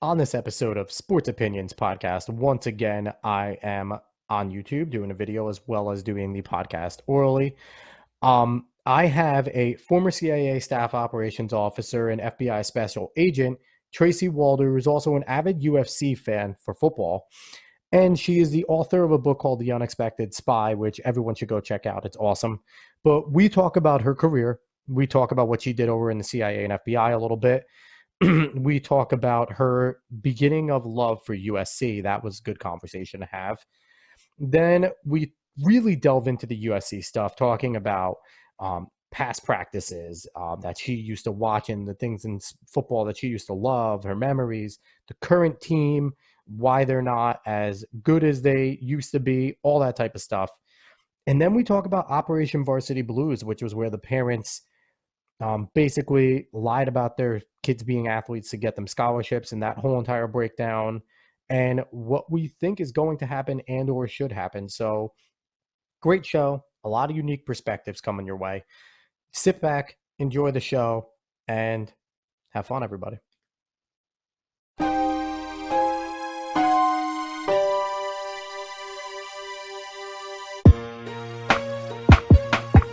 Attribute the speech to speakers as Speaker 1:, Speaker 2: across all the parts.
Speaker 1: On this episode of Sports Opinions Podcast, once again, I am on YouTube doing a video as well as doing the podcast orally. I have a former CIA staff operations officer and FBI special agent, Tracy Walder, who's also an avid UFC fan for football. And she is the author of a book called The Unexpected Spy, which everyone should go check out. It's awesome. But we talk about her career. We talk about what she did over in the CIA and FBI a little bit. We talk about her beginning of love for USC. That was a good conversation to have. Then we really delve into the USC stuff, talking about past practices that she used to watch and the things in football that she used to love, her memories, the current team, why they're not as good as they used to be, all that type of stuff. And then we talk about Operation Varsity Blues, which was where the parents basically lied about their kids being athletes to get them scholarships, and that whole entire breakdown and what we think is going to happen and or should happen. So great show, a lot of unique perspectives coming your way. Sit back, enjoy the show, and have fun, everybody.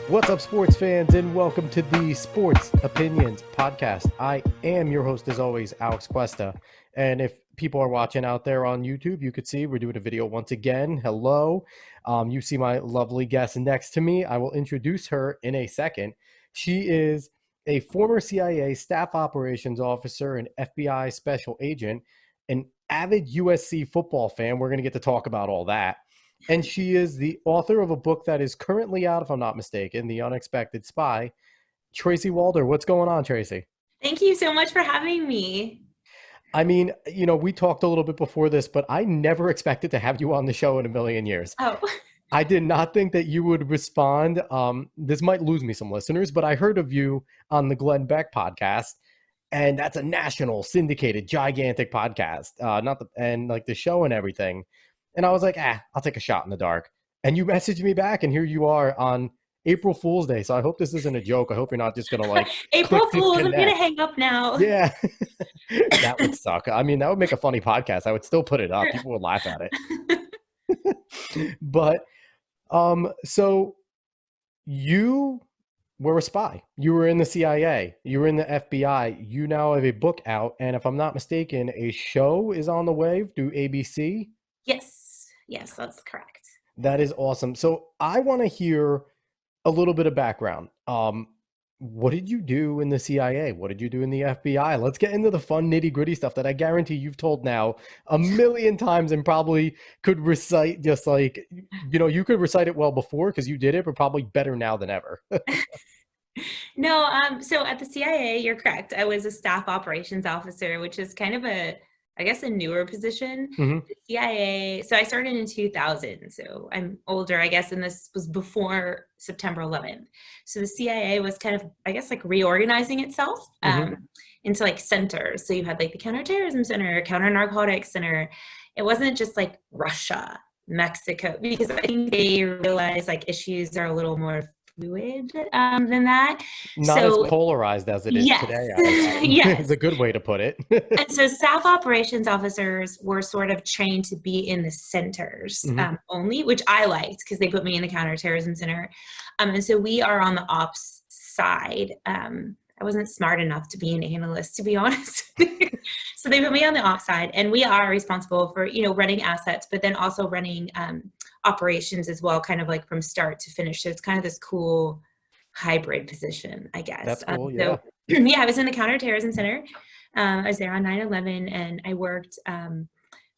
Speaker 1: What's up, sports fans, and welcome to the Sports Opinions Podcast. I am your host, as always, Alex Cuesta. And if people are watching out there on YouTube, you could see we're doing a video once again. Hello. You see my lovely guest next to me. I will introduce her in a second. She is a former CIA staff operations officer and FBI special agent, an avid USC football fan. We're going to get to talk about all that. And she is the author of a book that is currently out, if I'm not mistaken, The Unexpected Spy. Tracy Walder, what's going on, Tracy?
Speaker 2: Thank you so much for having me.
Speaker 1: I mean, you know, we talked a little bit before this, but I never expected to have you on the show in a million years.
Speaker 2: Oh.
Speaker 1: I did not think that you would respond. This might lose me some listeners, but I heard of you on the Glenn Beck podcast, and that's a national, syndicated, gigantic podcast. And like the show and everything. And I was like, I'll take a shot in the dark. And you messaged me back, and here you are on April Fool's Day. So I hope this isn't a joke. I hope you're not just going to like
Speaker 2: April Fool's, I'm going to hang up now.
Speaker 1: Yeah. That would suck. I mean, that would make a funny podcast. I would still put it up. People would laugh at it. But so you were a spy. You were in the CIA. You were in the FBI. You now have a book out. And if I'm not mistaken, a show is on the way through ABC.
Speaker 2: Yes, that's correct.
Speaker 1: That is awesome. So I want to hear a little bit of background. What did you do in the CIA? What did you do in the FBI? Let's get into the fun nitty gritty stuff that I guarantee you've told now a million times and probably could recite just like, you know, you could recite it well before because you did it, but probably better now than ever.
Speaker 2: No, so at the CIA, you're correct. I was a staff operations officer, which is kind of a newer position.
Speaker 1: Mm-hmm.
Speaker 2: The CIA, so I started in 2000, so I'm older, I guess, and this was before September 11th. So the CIA was kind of, I guess, like reorganizing itself into like centers. So you had like the Counterterrorism Center, Counter-Narcotics Center. It wasn't just like Russia, Mexico, because I think they realized like issues are a little more fluid than that.
Speaker 1: Not as polarized as it is today.
Speaker 2: Yes.
Speaker 1: It's a good way to put it.
Speaker 2: And so staff operations officers were sort of trained to be in the centers only, which I liked because they put me in the Counterterrorism Center. And so we are on the ops side. I wasn't smart enough to be an analyst, to be honest. So they put me on the ops side, and we are responsible for, you know, running assets, but then also running operations as well, kind of like from start to finish. So it's kind of this cool hybrid position, I guess.
Speaker 1: That's cool,
Speaker 2: yeah. So, yeah, I was in the Counterterrorism Center. I was there on 9/11, and I worked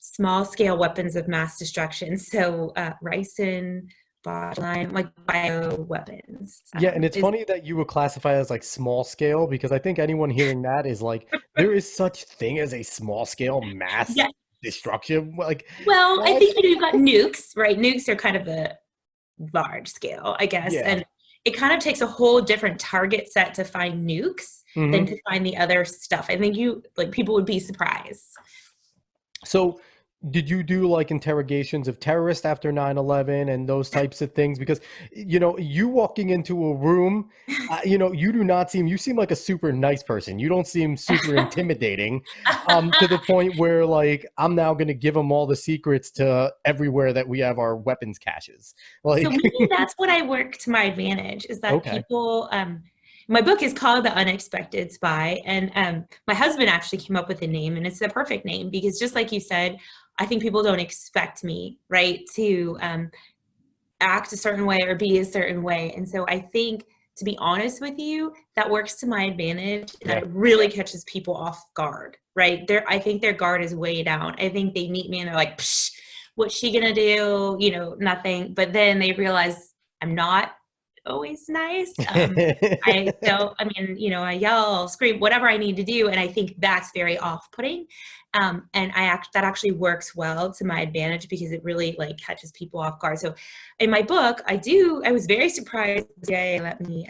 Speaker 2: small scale weapons of mass destruction. So ricin, botuline, like bio weapons.
Speaker 1: Yeah, and it's funny that you would classify as like small scale, because I think anyone hearing that is like, there is such thing as a small scale mass destruction. Like,
Speaker 2: well, I think you've got nukes, right? Nukes are kind of a large scale, I guess.
Speaker 1: Yeah.
Speaker 2: And it kind of takes a whole different target set to find nukes than to find the other stuff. I think people would be surprised.
Speaker 1: So did you do like interrogations of terrorists after 9/11 and those types of things? Because, you walking into a room, you do not seem, you seem like a super nice person. You don't seem super intimidating, to the point where like, I'm now going to give them all the secrets to everywhere that we have our weapons caches.
Speaker 2: So
Speaker 1: Like,
Speaker 2: maybe that's what I work to my advantage, is that
Speaker 1: okay.
Speaker 2: people, my book is called The Unexpected Spy, and my husband actually came up with the name, and it's the perfect name because just like you said, I think people don't expect me, right, to act a certain way or be a certain way. And so I think, to be honest with you, that works to my advantage, that
Speaker 1: Yeah.
Speaker 2: it really catches people off guard, right? I think their guard is way down. I think they meet me and they're like, Psh, what's she gonna do? Nothing. But then they realize I'm not always nice. I yell, scream, whatever I need to do. And I think that's very off-putting. And that actually works well to my advantage because it really like catches people off guard. So in my book, I was very surprised the CIA let me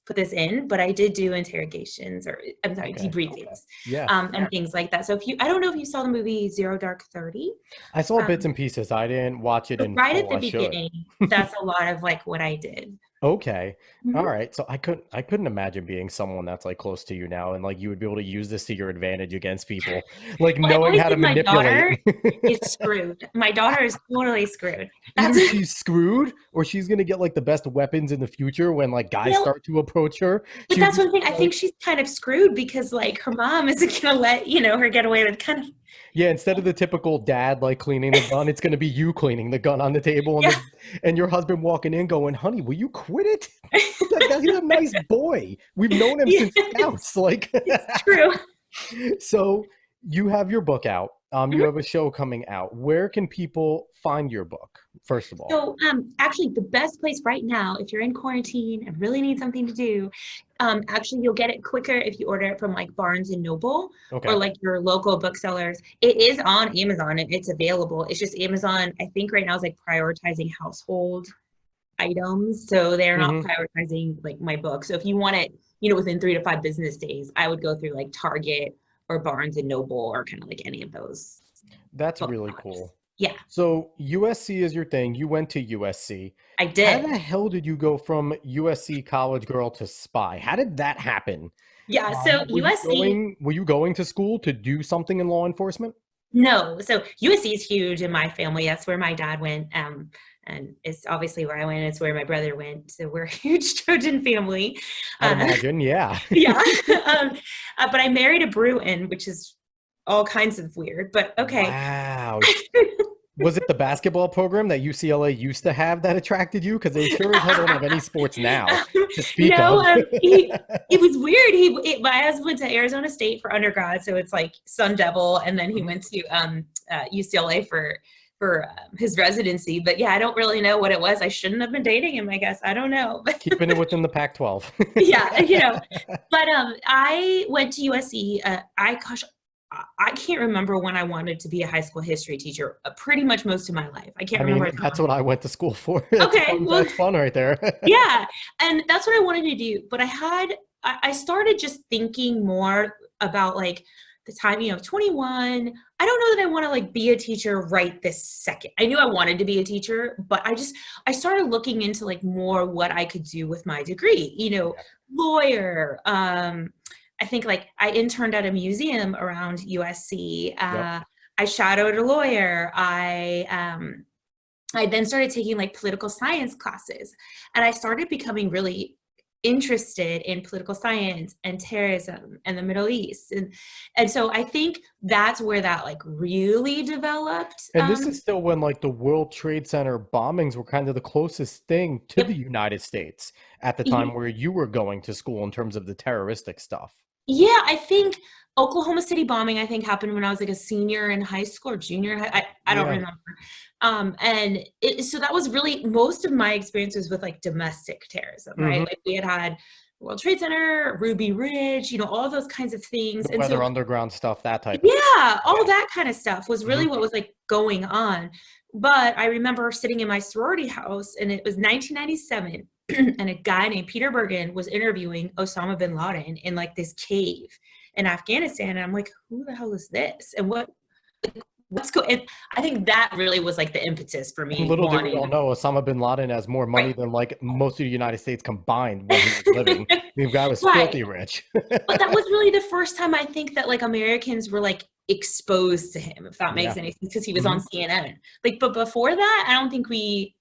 Speaker 2: put this in, but I did do interrogations, or I'm sorry,
Speaker 1: Okay.
Speaker 2: debriefings,
Speaker 1: Yeah.
Speaker 2: and things like that. So I don't know if you saw the movie Zero Dark 30.
Speaker 1: I saw bits
Speaker 2: Um,
Speaker 1: and pieces. I didn't watch it
Speaker 2: but
Speaker 1: in
Speaker 2: right at
Speaker 1: full.
Speaker 2: the
Speaker 1: I should.
Speaker 2: beginning, that's a lot of like what I did.
Speaker 1: Okay. All
Speaker 2: Mhm.
Speaker 1: right. So I couldn't imagine being someone that's like close to you now and like you would be able to use this to your advantage against people. Like
Speaker 2: Well, I
Speaker 1: knowing
Speaker 2: always
Speaker 1: how to
Speaker 2: think my
Speaker 1: manipulate.
Speaker 2: daughter is screwed. My daughter is totally screwed.
Speaker 1: Either
Speaker 2: That's
Speaker 1: she's screwed or she's gonna get like the best weapons in the future when like guys
Speaker 2: well,
Speaker 1: start to approach her.
Speaker 2: but
Speaker 1: She'll
Speaker 2: that's
Speaker 1: just
Speaker 2: one thing. I
Speaker 1: be
Speaker 2: think
Speaker 1: like,
Speaker 2: she's kind of screwed because like her mom isn't gonna let her get away with kind of
Speaker 1: yeah, instead of the typical dad like cleaning the gun, it's gonna be you cleaning the gun on the table and
Speaker 2: yeah.
Speaker 1: and your husband walking in going, honey, will you quit it? He's a nice boy. We've known him
Speaker 2: Yeah,
Speaker 1: since scouts. Like
Speaker 2: it's true.
Speaker 1: so you have your book out. You
Speaker 2: Mhm.
Speaker 1: have a show coming out. Where can people find your book, first of all?
Speaker 2: So, actually, the best place right now, if you're in quarantine and really need something to do, actually, you'll get it quicker if you order it from like Barnes and Noble or
Speaker 1: Okay.
Speaker 2: like your local booksellers. It is on Amazon and it's available. It's just Amazon, I think right now is like prioritizing household items, so they're not
Speaker 1: Hmm.
Speaker 2: prioritizing like my book. So if you want it, within 3 to 5 business days, I would go through like Target or Barnes and Noble or kind of like any of those
Speaker 1: That's really
Speaker 2: booksellers.
Speaker 1: cool.
Speaker 2: Yeah,
Speaker 1: So USC is your thing. You went to USC.
Speaker 2: I
Speaker 1: How
Speaker 2: did.
Speaker 1: the hell did you go from USC college girl to spy? How did that happen?
Speaker 2: Yeah, so
Speaker 1: Were you
Speaker 2: USC,
Speaker 1: going to school to do something in law enforcement?
Speaker 2: no. So USC is huge in my family. That's where my dad went. And it's obviously where I went. It's where my brother went. So we're a huge Trojan family.
Speaker 1: I'd
Speaker 2: Uh,
Speaker 1: imagine, yeah.
Speaker 2: yeah. um, but I married a Bruin, which is all kinds of weird, but okay.
Speaker 1: Wow. Was it the basketball program that UCLA used to have that attracted you? Because they sure as hell don't have any sports now to speak
Speaker 2: No,
Speaker 1: of.
Speaker 2: it was weird. My husband went to Arizona State for undergrad, so it's like Sun Devil, and then he
Speaker 1: Mhm.
Speaker 2: went to UCLA for his residency. But yeah, I don't really know what it was. I shouldn't have been dating him, I guess. I don't know.
Speaker 1: Keeping it within the Pac-12.
Speaker 2: Yeah, But I went to USC. I can't remember when I wanted to be a high school history teacher. Pretty much most of my life. I can't
Speaker 1: I
Speaker 2: remember
Speaker 1: mean,
Speaker 2: a
Speaker 1: that's
Speaker 2: time.
Speaker 1: what I went to school for. That's
Speaker 2: Okay,
Speaker 1: fun.
Speaker 2: well,
Speaker 1: That's fun right there.
Speaker 2: yeah, and that's what I wanted to do. But I started just thinking more about like the time, 21. I don't know that I want to like be a teacher right this second. I knew I wanted to be a teacher, but I started looking into like more what I could do with my degree,
Speaker 1: Yeah.
Speaker 2: lawyer. I think like I interned at a museum around USC.
Speaker 1: Yep.
Speaker 2: I shadowed a lawyer. I then started taking like political science classes, and I started becoming really interested in political science and terrorism and the Middle East. And so I think that's where that like really developed.
Speaker 1: And this is still when like the World Trade Center bombings were kind of the closest thing to the
Speaker 2: Yep.
Speaker 1: United States at the time where you were going to school in terms of the terroristic stuff.
Speaker 2: Yeah, I think Oklahoma City bombing, I think, happened when I was like a senior in high school or junior. I don't
Speaker 1: Yeah.
Speaker 2: remember. So that was really most of my experiences with like domestic terrorism, right?
Speaker 1: Hmm.
Speaker 2: Like we had World Trade Center, Ruby Ridge, all those kinds of things.
Speaker 1: The
Speaker 2: And
Speaker 1: weather
Speaker 2: so,
Speaker 1: underground stuff, that type of thing.
Speaker 2: yeah, all
Speaker 1: Yeah.
Speaker 2: that kind of stuff was
Speaker 1: Hmm.
Speaker 2: really what was like going on. But I remember sitting in my sorority house and it was 1997 and a guy named Peter Bergen was interviewing Osama bin Laden in like this cave in Afghanistan. And I'm like, who the hell is this? And let's go. And I think that really was like the impetus for
Speaker 1: And
Speaker 2: me
Speaker 1: little did we all
Speaker 2: wanting.
Speaker 1: know, Osama bin Laden has more money
Speaker 2: Right.
Speaker 1: than like most of the United States combined when he was living. The guy was
Speaker 2: Right.
Speaker 1: filthy rich.
Speaker 2: But that was really the first time I think that like Americans were like exposed to him, if that makes
Speaker 1: Yeah.
Speaker 2: any sense, because he was
Speaker 1: Hmm.
Speaker 2: on CNN. Like, but before that, I don't think we.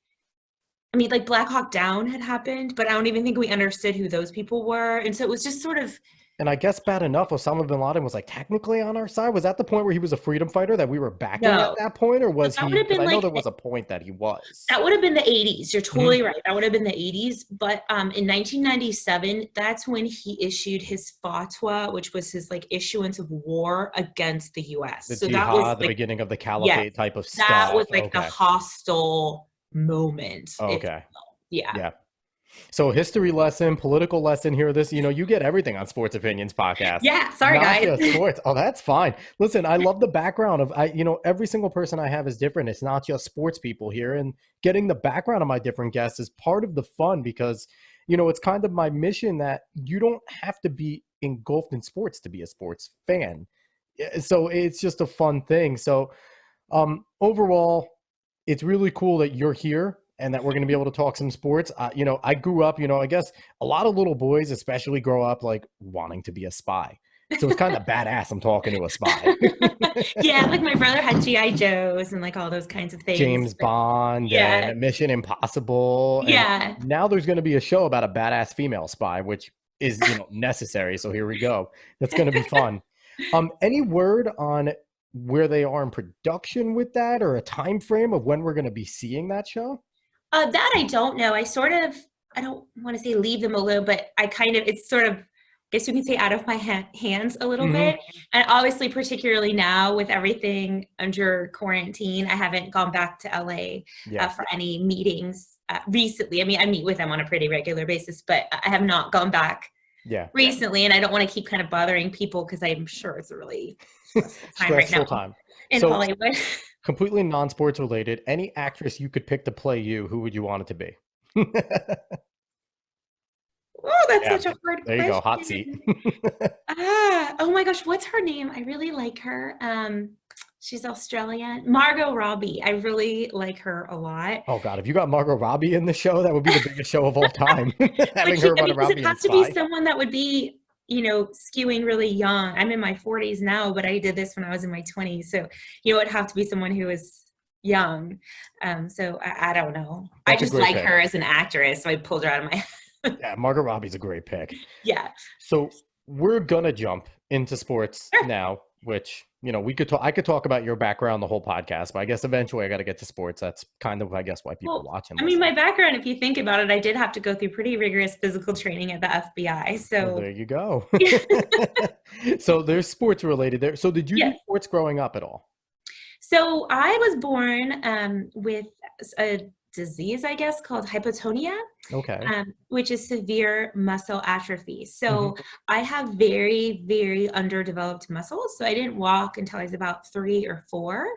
Speaker 2: I mean, like Black Hawk Down had happened, but I don't even think we understood who those people were, and so it was just sort of.
Speaker 1: And I guess bad enough, Osama bin Laden was like technically on our side. Was that the point where he was a freedom fighter that we were backing at
Speaker 2: No.
Speaker 1: that point? Or
Speaker 2: So
Speaker 1: was
Speaker 2: that would
Speaker 1: he,
Speaker 2: have
Speaker 1: because
Speaker 2: been
Speaker 1: I know
Speaker 2: like
Speaker 1: there was a point that he was.
Speaker 2: that would have been the 80s. You're
Speaker 1: Hmm.
Speaker 2: totally right. That would have been the 80s. But in 1997, that's when he issued his fatwa, which was his like issuance of war against the US.
Speaker 1: The
Speaker 2: So that was
Speaker 1: jihad, the
Speaker 2: like,
Speaker 1: beginning of the
Speaker 2: yes,
Speaker 1: caliphate type of
Speaker 2: that was
Speaker 1: stuff.
Speaker 2: like the
Speaker 1: Okay.
Speaker 2: hostile moment, if you
Speaker 1: Okay.
Speaker 2: will. Yeah.
Speaker 1: Yeah. So history lesson, political lesson here. This, you get everything on Sports Opinions podcast.
Speaker 2: Yeah. Sorry,
Speaker 1: Not
Speaker 2: guys.
Speaker 1: just sports. Oh, that's fine. Listen, I love the background of every single person I have is different. It's not just sports people here. And getting the background of my different guests is part of the fun because, it's kind of my mission that you don't have to be engulfed in sports to be a sports fan. So it's just a fun thing. So overall, it's really cool that you're here and that we're going to be able to talk some sports. I grew up, I guess a lot of little boys, especially, grow up like wanting to be a spy. So it's kind of badass. I'm talking to a spy.
Speaker 2: Yeah, like my brother had GI Joes and like all those kinds of things.
Speaker 1: James
Speaker 2: But
Speaker 1: Bond
Speaker 2: yeah,
Speaker 1: and Mission Impossible. And
Speaker 2: yeah.
Speaker 1: now there's going to be a show about a badass female spy, which is, necessary. So here we go. That's going to be fun. Any word on where they are in production with that, or a time frame of when we're going to be seeing that show?
Speaker 2: That I don't know. I don't want to say leave them alone, but it's sort of, I guess you can say, out of my hands a little
Speaker 1: Hmm.
Speaker 2: bit. And obviously, particularly now with everything under quarantine, I haven't gone back to LA
Speaker 1: Yeah.
Speaker 2: for any meetings recently. I mean, I meet with them on a pretty regular basis, but I have not gone back
Speaker 1: Yeah.
Speaker 2: recently. And I don't want to keep kind of bothering people because I'm sure it's a really stressful time right
Speaker 1: Stressful
Speaker 2: now
Speaker 1: time.
Speaker 2: in
Speaker 1: So
Speaker 2: Hollywood.
Speaker 1: completely non-sports related. Any actress you could pick to play you, who would you want it to be?
Speaker 2: Oh, that's
Speaker 1: Yeah.
Speaker 2: such a hard
Speaker 1: There you go. Hot seat.
Speaker 2: question. Oh my gosh, what's her name? I really like her. She's Australian. Margot Robbie. I really like her a lot.
Speaker 1: Oh God, if you got Margot Robbie in the show, that would be the biggest show of all time.
Speaker 2: But
Speaker 1: Having her
Speaker 2: I
Speaker 1: run
Speaker 2: mean, does
Speaker 1: around
Speaker 2: it
Speaker 1: being
Speaker 2: have to be
Speaker 1: spy.
Speaker 2: someone that would be, skewing really young? I'm in my 40s now, but I did this when I was in my 20s. So, it'd have to be someone who is young. So I don't know. I
Speaker 1: That's a
Speaker 2: just
Speaker 1: great
Speaker 2: like
Speaker 1: pick.
Speaker 2: her as an actress, so I pulled her out of my
Speaker 1: Yeah, Margot Robbie's a great pick.
Speaker 2: Yeah.
Speaker 1: So we're gonna jump into sports
Speaker 2: Sure.
Speaker 1: now, which we could talk. I could talk about your background the whole podcast, but I guess eventually I got to get to sports. That's kind of, I guess, why people
Speaker 2: Well,
Speaker 1: watch and
Speaker 2: I mean,
Speaker 1: listen.
Speaker 2: my background, if you think about it, I did have to go through pretty rigorous physical training at the FBI.
Speaker 1: Well,
Speaker 2: So,
Speaker 1: there you go. So there's sports related there. So did you do
Speaker 2: yes.
Speaker 1: sports growing up at all?
Speaker 2: So I was born with a disease, I guess, called hypotonia,
Speaker 1: Okay.
Speaker 2: which is severe muscle atrophy.
Speaker 1: Hmm.
Speaker 2: So I have very, very underdeveloped muscles. So I didn't walk until I was about 3 or 4.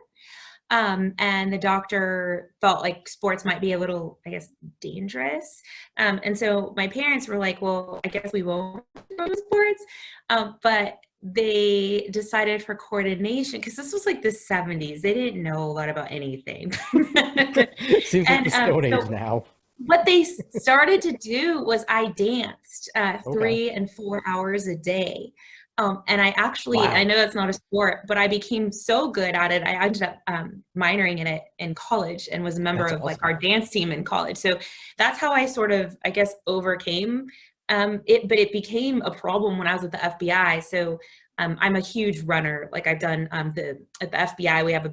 Speaker 2: And the doctor felt like sports might be a little, I guess, dangerous. And so my parents were like, well, I guess we won't go to sports. But they decided for coordination, because this was like the 70s. They didn't know a lot about anything.
Speaker 1: Seems like
Speaker 2: And
Speaker 1: the Stone Age
Speaker 2: so
Speaker 1: now.
Speaker 2: what they started to do was I danced
Speaker 1: Okay.
Speaker 2: 3 and 4 hours a day. And I
Speaker 1: Wow.
Speaker 2: know that's not a sport, but I became so good at it. I ended up minoring in it in college and was a member
Speaker 1: That's
Speaker 2: of like
Speaker 1: awesome.
Speaker 2: our dance team in college. So that's how I sort of, I guess, overcame it. But it became a problem when I was at the FBI. So I'm a huge runner. Like I've done at the FBI, we have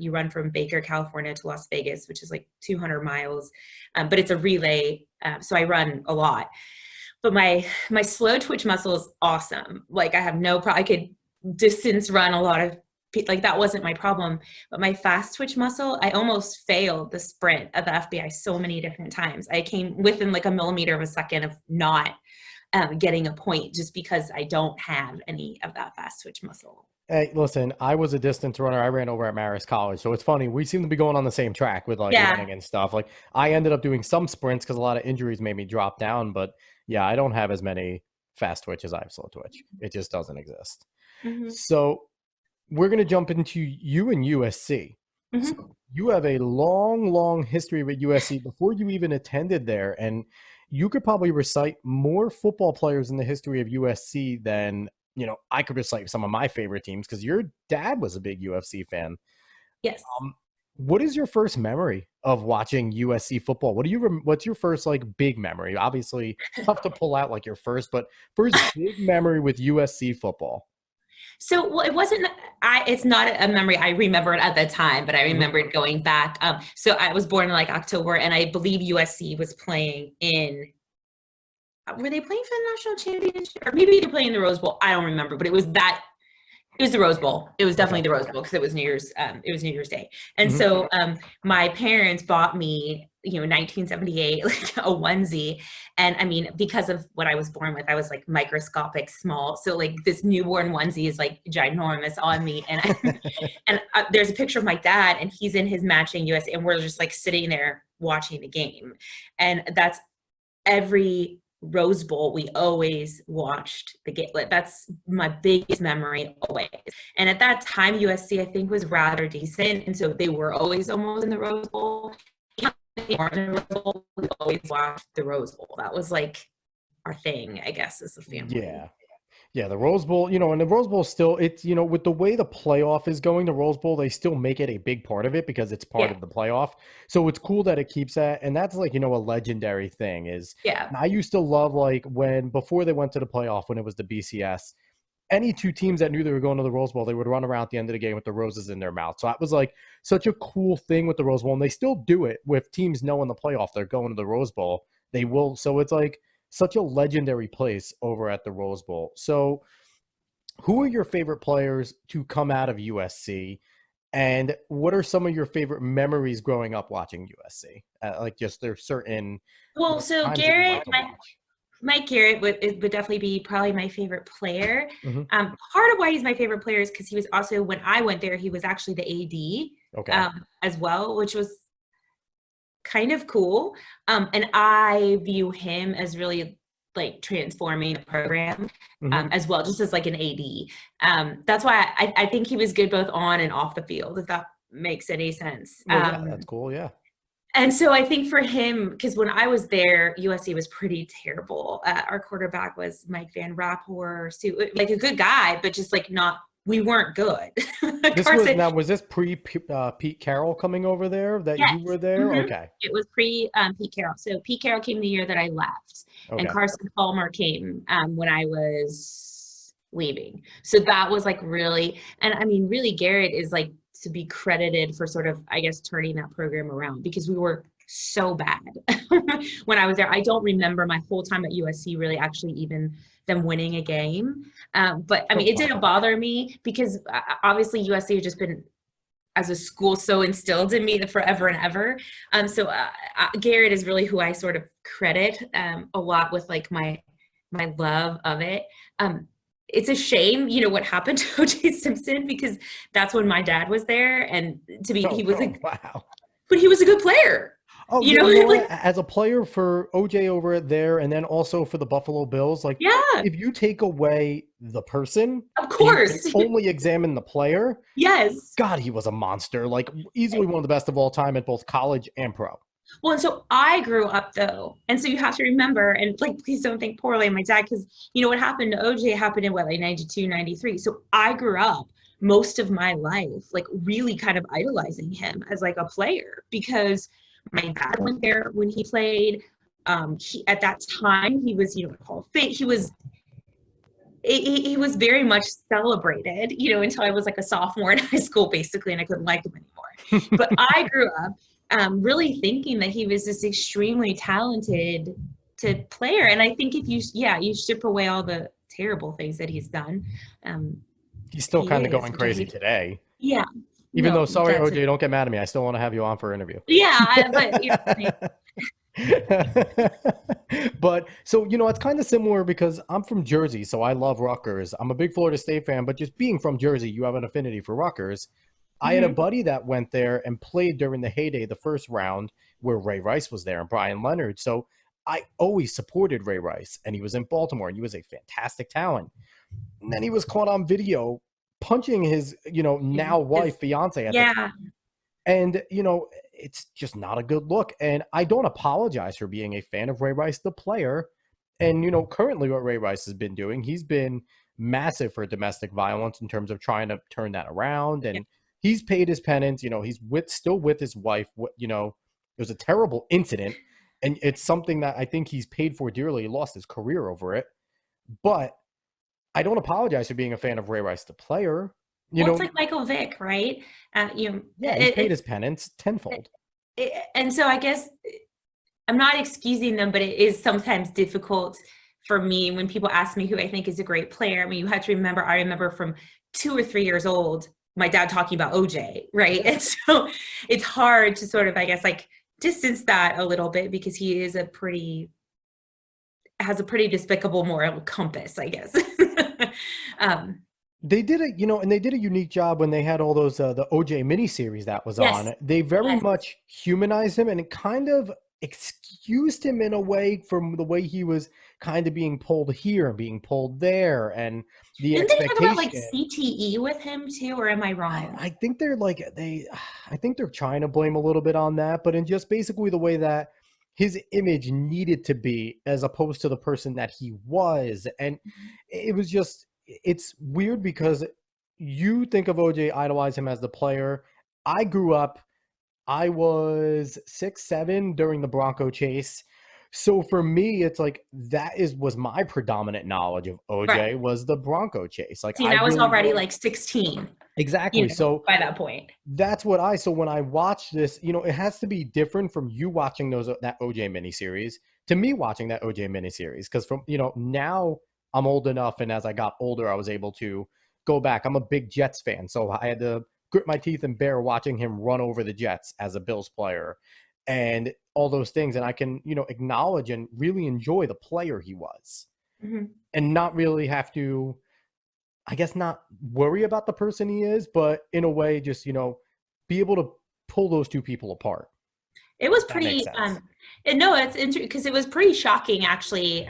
Speaker 2: you run from Baker, California to Las Vegas, which is like 200 miles. But it's a relay. So I run a lot. But my slow twitch muscle is awesome. Like I have no problem. I could distance run a lot of, like that wasn't my problem. But my fast twitch muscle, I almost failed the sprint at the FBI so many different times. I came within like a millimeter of a second of not getting a point, just because I don't have any of that fast twitch muscle.
Speaker 1: Hey, listen, I was a distance runner. I ran over at Marist College. So it's funny. We seem to be going on the same track with like
Speaker 2: Yeah.
Speaker 1: running and stuff. Like I ended up doing some sprints because a lot of injuries made me drop down. But yeah, I don't have as many fast twitch as I have slow twitch. It just doesn't exist.
Speaker 2: Mm-hmm.
Speaker 1: So we're going to jump into you and USC. So
Speaker 2: Hmm.
Speaker 1: you have a long, long history with USC before you even attended there, and you could probably recite more football players in the history of USC than I could recite some of my favorite teams because your dad was a big UFC fan.
Speaker 2: Yes.
Speaker 1: What is your first memory of watching USC football? What's your first like big memory? Obviously, tough to pull out like your first, but first big memory with USC football.
Speaker 2: So, well, it wasn't. It's not a memory I remembered at the time, but I
Speaker 1: Mhm.
Speaker 2: remembered going back. So I was born in like October, and I believe USC was playing in. Were they playing for the national championship, or maybe they're playing the Rose Bowl? I don't remember, but it was that. It was the Rose Bowl. It was definitely
Speaker 1: Okay.
Speaker 2: the Rose Bowl because it was New Year's. It was New Year's Day, and
Speaker 1: Mhm.
Speaker 2: so my parents bought me, 1978, like a onesie, and I mean, because of what I was born with, I was like microscopic small, so like this newborn onesie is like ginormous on me, and there's a picture of my dad, and he's in his matching US, and we're just like sitting there watching the game, and that's every Rose Bowl, we always watched the game. Like, that's my biggest memory always. And at that time, USC, I think, was rather decent. And so they were always almost in the Rose Bowl. They weren't in the Rose Bowl, we always watched the Rose Bowl. That was like our thing, I guess, as a family.
Speaker 1: Yeah. Yeah, the Rose Bowl, and the Rose Bowl still, it's, with the way the playoff is going, the Rose Bowl, they still make it a big part of it because it's part
Speaker 2: Yeah.
Speaker 1: of the playoff. So it's cool that it keeps that. And that's like, a legendary thing is,
Speaker 2: Yeah.
Speaker 1: and I used to love like before they went to the playoff, when it was the BCS, any two teams that knew they were going to the Rose Bowl, they would run around at the end of the game with the roses in their mouth. So that was like such a cool thing with the Rose Bowl. And they still do it with teams knowing the playoff, they're going to the Rose Bowl. They will. So it's like such a legendary place over at the Rose Bowl. So, who are your favorite players to come out of USC? And what are some of your favorite memories growing up watching USC? Like just there's certain
Speaker 2: Well, so
Speaker 1: times that you
Speaker 2: Garrett,
Speaker 1: like to watch.
Speaker 2: Mike Garrett would definitely be probably my favorite player.
Speaker 1: Hmm.
Speaker 2: Part of why he's my favorite player is because he was also, when I went there, he was actually the AD
Speaker 1: Okay.
Speaker 2: as well, which was kind of cool. And I view him as really like transforming the program
Speaker 1: Hmm.
Speaker 2: as well, just as like an AD. That's why I think he was good both on and off the field, if that makes any sense.
Speaker 1: Well, yeah, that's cool. Yeah.
Speaker 2: And so I think for him, because when I was there, USC was pretty terrible. Our quarterback was Mike Van Rapport, like a good guy, but just like not, we weren't good. Carson,
Speaker 1: Was this pre Pete Carroll coming over there that
Speaker 2: yes.
Speaker 1: you were there?
Speaker 2: Hmm.
Speaker 1: Okay.
Speaker 2: It was pre Pete Carroll. So Pete Carroll came the year that I left, and
Speaker 1: Okay.
Speaker 2: Carson Palmer came when I was leaving. So that was like really, and I mean, really, Garrett is like to be credited for sort of, I guess, turning that program around because we were so bad when I was there. I don't remember my whole time at USC really actually even them winning a game. But I mean, it didn't bother me because obviously USC has just been as a school so instilled in me forever and ever. Garrett is really who I sort of credit a lot with like my love of it. It's a shame, what happened to OJ Simpson because that's when my dad was there, and
Speaker 1: Oh, oh, wow.
Speaker 2: but he was a good player.
Speaker 1: Oh yeah, you know what?
Speaker 2: Like,
Speaker 1: As a player for OJ over there, and then also for the Buffalo Bills, like
Speaker 2: yeah,
Speaker 1: if you take away the person
Speaker 2: of
Speaker 1: and you can
Speaker 2: course.
Speaker 1: only examine the player,
Speaker 2: Yes.
Speaker 1: God, he was a monster. Like easily one of the best of all time at both college and pro.
Speaker 2: Well, and so I grew up though, and so you have to remember, and like, please don't think poorly of my dad, because what happened to OJ happened in what, like 92, 93. So I grew up most of my life, like really kind of idolizing him as like a player because my dad went there when he played. At that time, he was, Hall of Fame. He was very much celebrated, until I was like a sophomore in high school, basically, and I couldn't like him anymore. But I grew up really thinking that he was this extremely talented player. And I think if you strip away all the terrible things that he's done,
Speaker 1: He's still
Speaker 2: he
Speaker 1: kind of
Speaker 2: is,
Speaker 1: going
Speaker 2: which I
Speaker 1: crazy
Speaker 2: hate.
Speaker 1: today.
Speaker 2: Yeah.
Speaker 1: Even though,
Speaker 2: No,
Speaker 1: sorry, OJ, don't get mad at me. I still want to have you on for an interview.
Speaker 2: yeah, but
Speaker 1: But so it's kind of similar because I'm from Jersey, so I love Rutgers. I'm a big Florida State fan, but just being from Jersey, you have an affinity for Rutgers. I had a
Speaker 2: mhm.
Speaker 1: buddy that went there and played during the heyday, the first round, where Ray Rice was there and Brian Leonard. So I always supported Ray Rice, and he was in Baltimore, and he was a fantastic talent. And then he was caught on video punching his, now wife, fiance at the
Speaker 2: Yeah.
Speaker 1: time. And, it's just not a good look. And I don't apologize for being a fan of Ray Rice, the player. And, currently what Ray Rice has been doing, he's been massive for domestic violence in terms of trying to turn that around.
Speaker 2: Yeah.
Speaker 1: And he's paid his penance. He's still with his wife. It was a terrible incident. And it's something that I think he's paid for dearly. He lost his career over it. But I don't apologize for being a fan of Ray Rice, the player.
Speaker 2: Well, it's like Michael Vick, right?
Speaker 1: Yeah, he's paid his penance tenfold.
Speaker 2: And so I guess I'm not excusing them, but it is sometimes difficult for me when people ask me who I think is a great player. I mean, you have to remember, I remember from 2 or 3 years old, my dad talking about OJ, right? And so it's hard to sort of, I guess, like distance that a little bit because he is has a pretty despicable moral compass, I guess.
Speaker 1: They did and they did a unique job when they had all those the OJ miniseries that was
Speaker 2: Yes.
Speaker 1: on. They very much humanized him, and it kind of excused him in a way from the way he was kind of being pulled here and being pulled there, and the
Speaker 2: Didn't they talk about like
Speaker 1: expectation.
Speaker 2: CTE with him too, or am I wrong?
Speaker 1: I think they're I think they're trying to blame a little bit on that, but in just basically the way that his image needed to be as opposed to the person that he was. And it was just, it's weird because you think of OJ, idolize him as the player. I grew up, I was 6, 7 during the Bronco chase. So for me, it's like was my predominant knowledge of OJ
Speaker 2: Right.
Speaker 1: was the Bronco chase. Like
Speaker 2: See,
Speaker 1: I
Speaker 2: I was
Speaker 1: really
Speaker 2: already like 16,
Speaker 1: exactly. So
Speaker 2: by that point.
Speaker 1: that's what so when I watch this, it has to be different from you watching that OJ miniseries to me watching that OJ miniseries. Because from, now I'm old enough, and as I got older, I was able to go back. I'm a big Jets fan, so I had to grit my teeth and bear watching him run over the Jets as a Bills player and all those things. And I can, acknowledge and really enjoy the player he was, and not really have to, I guess, not worry about the person he is, but in a way, just, be able to pull those two people apart.
Speaker 2: It was
Speaker 1: That makes
Speaker 2: pretty,
Speaker 1: sense.
Speaker 2: no, it's interesting because it was pretty shocking actually.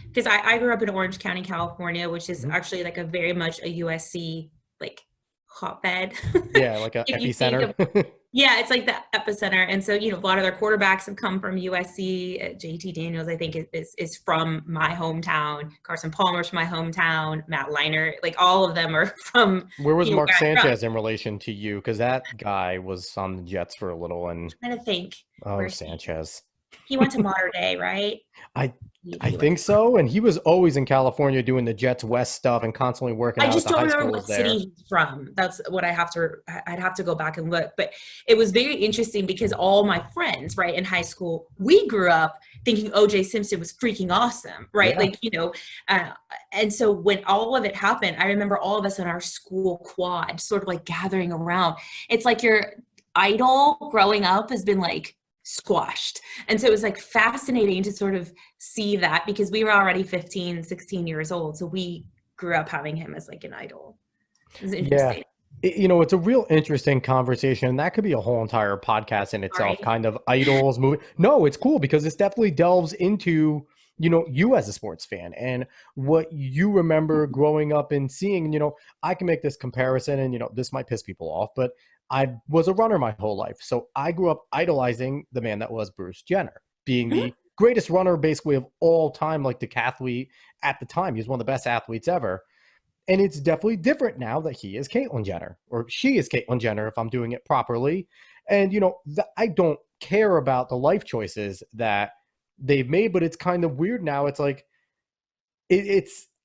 Speaker 2: Because I grew up in Orange County, California, which is actually like a very much a USC like hotbed.
Speaker 1: Yeah, like a
Speaker 2: If you think
Speaker 1: epicenter.
Speaker 2: of, yeah, it's like the epicenter. And so, a lot of their quarterbacks have come from USC. JT Daniels, I think, is from my hometown. Carson Palmer's from my hometown. Matt Leinart, like all of them are from,
Speaker 1: Where was Mark
Speaker 2: where I'm from.
Speaker 1: Sanchez in relation to you? Because that guy was on the Jets for a little, and
Speaker 2: I'm trying to think
Speaker 1: oh,
Speaker 2: where
Speaker 1: Sanchez.
Speaker 2: he went to Mater Dei, right?
Speaker 1: I I
Speaker 2: He went
Speaker 1: think
Speaker 2: to,
Speaker 1: so, and he was always in California doing the Jets West stuff and constantly working
Speaker 2: I
Speaker 1: out at
Speaker 2: just
Speaker 1: the
Speaker 2: don't
Speaker 1: high
Speaker 2: remember
Speaker 1: schools
Speaker 2: what city
Speaker 1: there.
Speaker 2: he's from. That's what I'd have to go back and look. But it was very interesting because all my friends, right, in high school, we grew up thinking OJ Simpson was freaking awesome, right?
Speaker 1: Yeah.
Speaker 2: Like, and so when all of it happened, I remember all of us in our school quad sort of like gathering around. It's like your idol growing up has been like squashed. And so it was like fascinating to sort of see that because we were already 15, 16 years old. So we grew up having him as like an idol. It was
Speaker 1: Yeah.
Speaker 2: interesting.
Speaker 1: It's a real interesting conversation. That could be a whole entire podcast in itself,
Speaker 2: Sorry.
Speaker 1: kind of idols movie. No, it's cool because this definitely delves into, you as a sports fan and what you remember growing up and seeing. I can make this comparison and, this might piss people off, but I was a runner my whole life. So I grew up idolizing the man that was Bruce Jenner, being the greatest runner basically of all time, like decathlete at the time. He was one of the best athletes ever. And it's definitely different now that he is Caitlyn Jenner, or she is Caitlyn Jenner, if I'm doing it properly. And, I don't care about the life choices that they've made, but it's kind of weird now. It's like,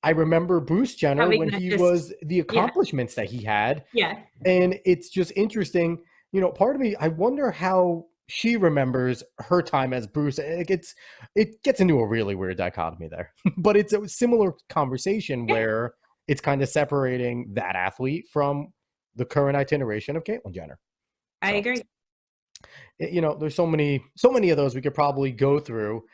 Speaker 1: I remember Bruce Jenner
Speaker 2: Having
Speaker 1: when
Speaker 2: that
Speaker 1: he
Speaker 2: just,
Speaker 1: was the accomplishments that he had.
Speaker 2: yeah.
Speaker 1: And it's just interesting, part of me, I wonder how she remembers her time as Bruce. It gets into a really weird dichotomy there, but it's a similar conversation where it's kind of separating that athlete from the current iteration of Caitlyn Jenner.
Speaker 2: I agree.
Speaker 1: There's so many of those we could probably go through.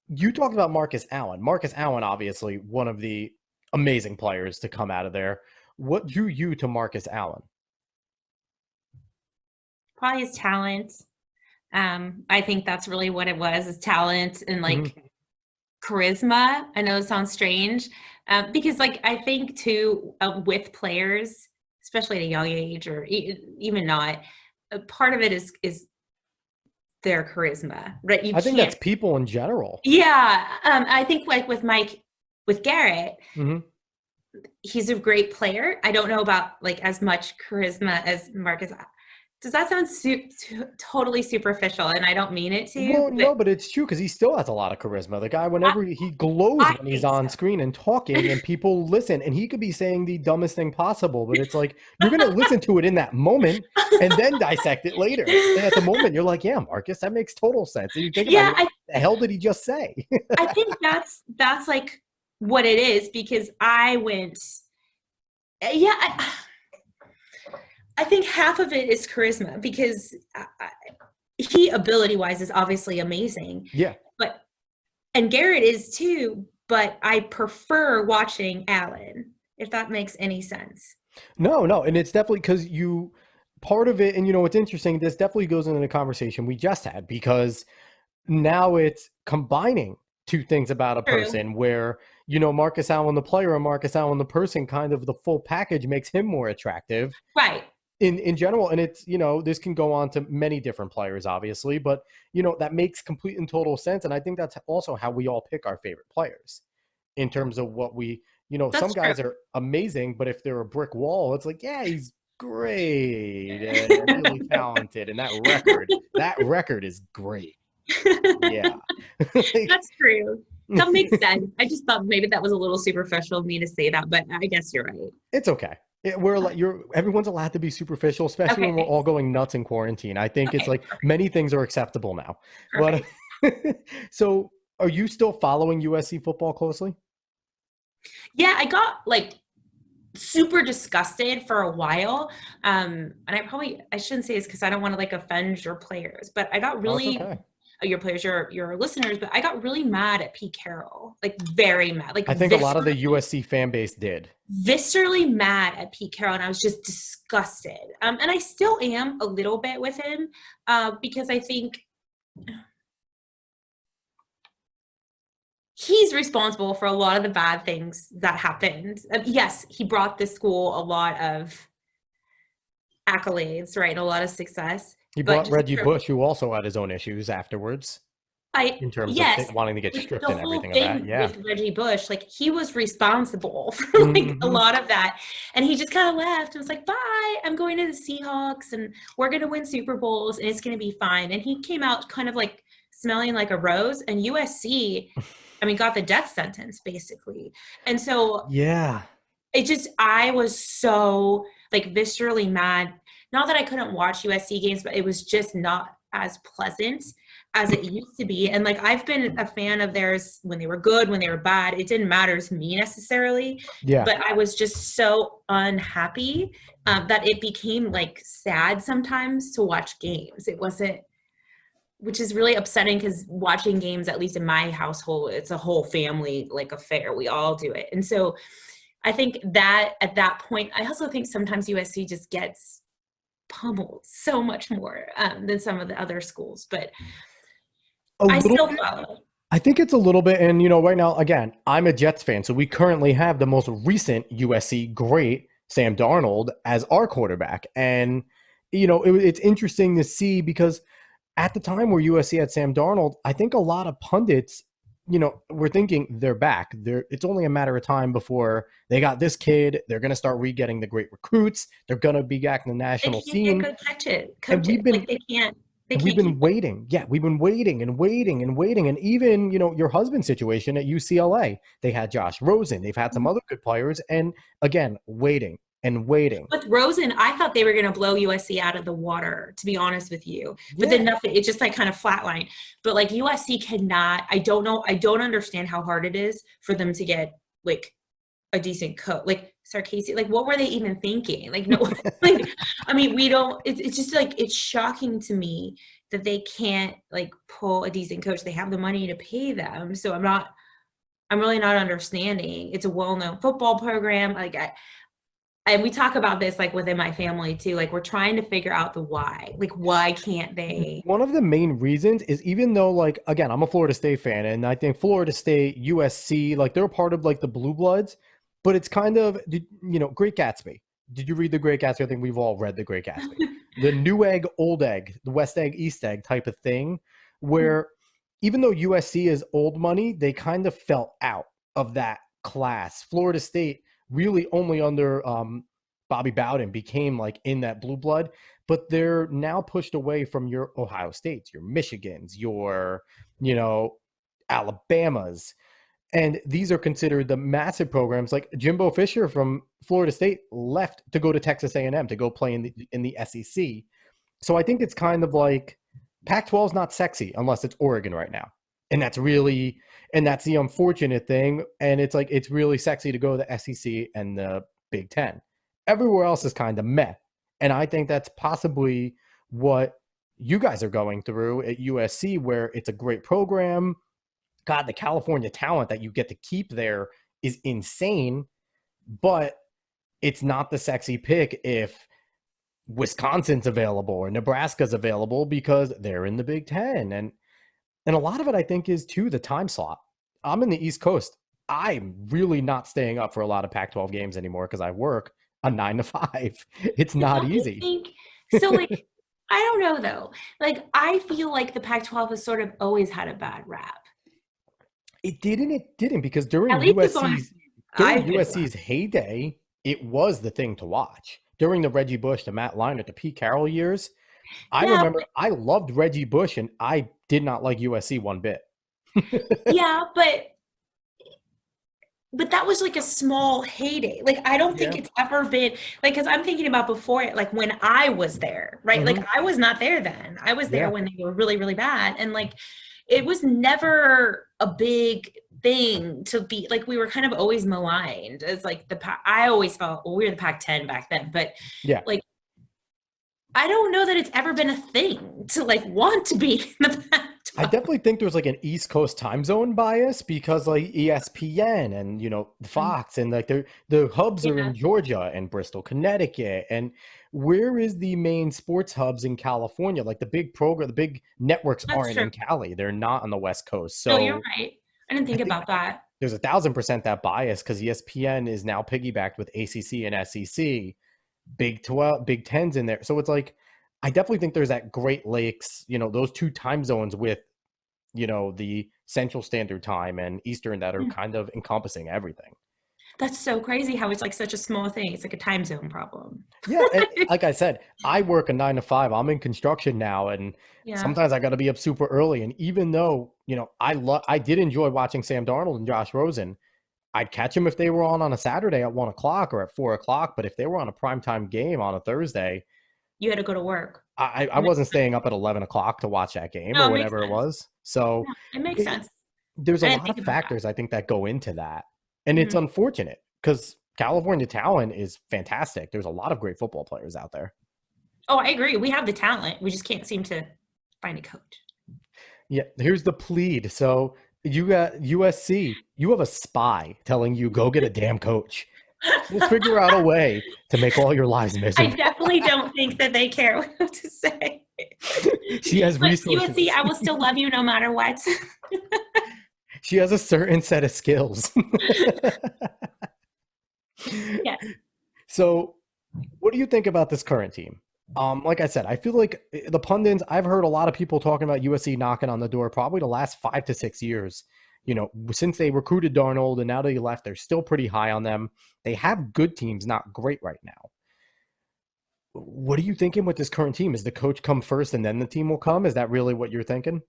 Speaker 1: You talked about Marcus Allen. Marcus Allen, obviously one of the amazing players to come out of there. What drew you to Marcus Allen?
Speaker 2: Probably his talent. I think that's really what it was, his talent and like charisma. I know it sounds strange, because like I think too, with players, especially at a young age or even not, part of it is their charisma, right? You
Speaker 1: I think
Speaker 2: can't.
Speaker 1: that's people in general.
Speaker 2: Yeah, I think like with Garrett,
Speaker 1: Hmm.
Speaker 2: he's a great player. I don't know about like as much charisma as Marcus. Does that sound totally superficial? And I don't mean it to,
Speaker 1: Well,
Speaker 2: but
Speaker 1: no, but it's true because he still has a lot of charisma. The guy, whenever he glows
Speaker 2: I
Speaker 1: when he's
Speaker 2: think
Speaker 1: on
Speaker 2: so.
Speaker 1: screen and talking, and people listen, and he could be saying the dumbest thing possible, but it's like you're gonna listen to it in that moment and then dissect it later. And at the moment, you're like, "Yeah, Marcus, that makes total sense." And you think about
Speaker 2: Yeah,
Speaker 1: it, what the hell did he just say?
Speaker 2: I think that's like what it is because I went. Yeah, I think half of it is charisma because he ability wise is obviously amazing,
Speaker 1: Yeah.
Speaker 2: but and Garrett is too. But I prefer watching Alan, if that makes any sense.
Speaker 1: No, no, and it's definitely because you part of it, and what's interesting. This definitely goes into the conversation we just had because now it's combining two things about a
Speaker 2: True.
Speaker 1: person where Marcus Allen the player and Marcus Allen the person, kind of the full package makes him more attractive
Speaker 2: Right.
Speaker 1: in general. And it's this can go on to many different players obviously, but that makes complete and total sense. And I think that's also how we all pick our favorite players in terms of what we some
Speaker 2: That's true.
Speaker 1: guys are amazing, but if they're a brick wall, it's like, yeah, he's great and really talented, and that record is great. Yeah. Like,
Speaker 2: That's true. That makes sense. I just thought maybe that was a little superficial of me to say that, but I guess you're right.
Speaker 1: it's okay. We're like everyone's allowed to be superficial, especially
Speaker 2: Okay,
Speaker 1: when we're all
Speaker 2: thanks.
Speaker 1: going nuts in quarantine. I think it's
Speaker 2: Okay,
Speaker 1: like many things are acceptable now. But
Speaker 2: perfect.
Speaker 1: so, are you still following USC football closely?
Speaker 2: Yeah, I got like super disgusted for a while. And I shouldn't say this because I don't want to like offend your players, but I got
Speaker 1: Oh, it's
Speaker 2: really
Speaker 1: okay.
Speaker 2: your players, your listeners, but I got really mad at Pete Carroll, like very mad, like
Speaker 1: I think a lot of the USC fan base did.
Speaker 2: viscerally mad at Pete Carroll, and I was just disgusted. And I still am a little bit with him, because I think he's responsible for a lot of the bad things that happened. Yes, he brought the school a lot of accolades, right, and a lot of success.
Speaker 1: He
Speaker 2: But
Speaker 1: brought
Speaker 2: just
Speaker 1: Reggie Bush, who also had his own issues afterwards, in terms of
Speaker 2: yes,
Speaker 1: wanting to get
Speaker 2: but
Speaker 1: stripped
Speaker 2: the
Speaker 1: and
Speaker 2: whole
Speaker 1: everything of that.
Speaker 2: thing
Speaker 1: Yeah.
Speaker 2: with Reggie Bush, like he was responsible for like a
Speaker 1: Hmm.
Speaker 2: lot of that, and he just kind of left and was like, "Bye, I'm going to the Seahawks, and we're going to win Super Bowls, and it's going to be fine." And he came out kind of like smelling like a rose, and USC, I mean, got the death sentence basically, and so
Speaker 1: Yeah.
Speaker 2: I was so like viscerally mad. Not that I couldn't watch USC games, but it was just not as pleasant as it used to be. And like I've been a fan of theirs when they were good, when they were bad. It didn't matter to me necessarily,
Speaker 1: Yeah.
Speaker 2: but I was just so unhappy, that it became like sad sometimes to watch games. It wasn't, which is really upsetting because watching games, at least in my household, it's a whole family like affair. We all do it. And so I think that at that point, I also think sometimes USC just gets pummeled so much more, than some of the other schools, but
Speaker 1: A
Speaker 2: I
Speaker 1: little
Speaker 2: still
Speaker 1: bit.
Speaker 2: follow.
Speaker 1: I think it's a little bit, and right now, again, I'm a Jets fan, so we currently have the most recent USC great, Sam Darnold, as our quarterback. And it's interesting to see because at the time where USC had Sam Darnold, I think a lot of pundits, were thinking they're back. It's only a matter of time before they got this kid. They're going to start re-getting the great recruits. They're going to be back in the
Speaker 2: They
Speaker 1: national
Speaker 2: can't get
Speaker 1: scene.
Speaker 2: good
Speaker 1: And
Speaker 2: coaches. Like they
Speaker 1: we've
Speaker 2: can't
Speaker 1: been
Speaker 2: keep them.
Speaker 1: waiting. Yeah, we've been waiting and waiting and waiting. And even, your husband's situation at UCLA, they had Josh Rosen. They've had some other good players. And again, waiting and waiting.
Speaker 2: With Rosen, I thought they were going to blow USC out of the water, to be honest with you. But then
Speaker 1: Yeah.
Speaker 2: nothing, it just like kind of flatlined. But like USC cannot, I don't know, I don't understand how hard it is for them to get like a decent coach. Like Sarkisian, like what were they even thinking? Like no, like I mean, we don't. It's just like it's shocking to me that they can't like pull a decent coach. They have the money to pay them, so I'm really not understanding. It's a well-known football program. Like and we talk about this like within my family too. Like we're trying to figure out the why. Like why can't they?
Speaker 1: One of the main reasons is, even though, like, again, I'm a Florida State fan, and I think Florida State, USC, like, they're part of like the Blue Bloods, but it's kind of, Great Gatsby. Did you read The Great Gatsby? I think we've all read The Great Gatsby. The new egg, old egg, the West egg, East egg type of thing, where even though USC is old money, they kind of fell out of that class. Florida State really only under Bobby Bowden became like in that blue blood, but they're now pushed away from your Ohio States, your Michigans, your, Alabamas. And these are considered the massive programs. Like Jimbo Fisher from Florida State left to go to Texas A&M to go play in the SEC. So I think it's kind of like Pac-12 is not sexy unless it's Oregon right now. And that's the unfortunate thing. And it's like, it's really sexy to go to the SEC and the Big Ten. Everywhere else is kind of meh. And I think that's possibly what you guys are going through at USC, where it's a great program. God, the California talent that you get to keep there is insane, but it's not the sexy pick if Wisconsin's available or Nebraska's available because they're in the Big Ten. And a lot of it, I think, is too the time slot. I'm in the East Coast. I'm really not staying up for a lot of Pac-12 games anymore because I work a 9 to 5. It's not easy.
Speaker 2: So, like, I don't know though. Like, I feel like the Pac-12 has sort of always had a bad rap.
Speaker 1: It didn't, because during USC's heyday, it was the thing to watch. During the Reggie Bush, the Matt Leinart, the Pete Carroll years, I remember I loved Reggie Bush, and I did not like USC one bit.
Speaker 2: Yeah, but that was like a small heyday. Like, I don't think it's ever been like, because I'm thinking about before it, like when I was there, right?
Speaker 1: Mm-hmm.
Speaker 2: Like I was not there then. I was there when they were really, really bad. And like, it was never a big thing to be like, we were kind of always maligned as like I always felt, well, we were the Pac-10 back then, but like, I don't know that it's ever been a thing to like want to be in the Pac-12.
Speaker 1: I definitely think there's like an East Coast time zone bias because like ESPN and Fox and like the hubs are in Georgia and Bristol, Connecticut, and where is the main sports hubs in California? Like the big networks aren't in Cali. They're not on the West Coast. So
Speaker 2: you're right. I didn't think about that.
Speaker 1: There's 1,000% that bias because ESPN is now piggybacked with ACC and SEC, Big 12, Big 10's in there. So it's like, I definitely think there's that Great Lakes, those two time zones with, the Central Standard Time and Eastern that are kind of encompassing everything.
Speaker 2: That's so crazy how it's like such a small thing. It's like a time zone problem.
Speaker 1: Yeah. And like I said, I work a 9 to 5. I'm in construction now. And sometimes I got to be up super early. And even though, I did enjoy watching Sam Darnold and Josh Rosen, I'd catch them if they were on a Saturday at 1 o'clock or at 4 o'clock. But if they were on a primetime game on a Thursday,
Speaker 2: you had to go to work.
Speaker 1: I wasn't staying up at 11 o'clock to watch that game or whatever it was. So
Speaker 2: it makes sense.
Speaker 1: There's a lot of factors, I think, that go into that. And it's unfortunate because California talent is fantastic. There's a lot of great football players out there.
Speaker 2: Oh, I agree. We have the talent. We just can't seem to find a coach.
Speaker 1: Yeah. Here's the plead. So you got USC. You have a spy telling you, go get a damn coach. We'll figure out a way to make all your lives miserable.
Speaker 2: I definitely don't think that they care what I have to say.
Speaker 1: She has resources.
Speaker 2: USC, I will still love you no matter what.
Speaker 1: She has a certain set of skills.
Speaker 2: Yeah.
Speaker 1: So what do you think about this current team? Like I said, I feel like the pundits, I've heard a lot of people talking about USC knocking on the door probably the last 5 to 6 years. Since they recruited Darnold and now they left, they're still pretty high on them. They have good teams, not great right now. What are you thinking with this current team? Is the coach come first and then the team will come? Is that really what you're thinking?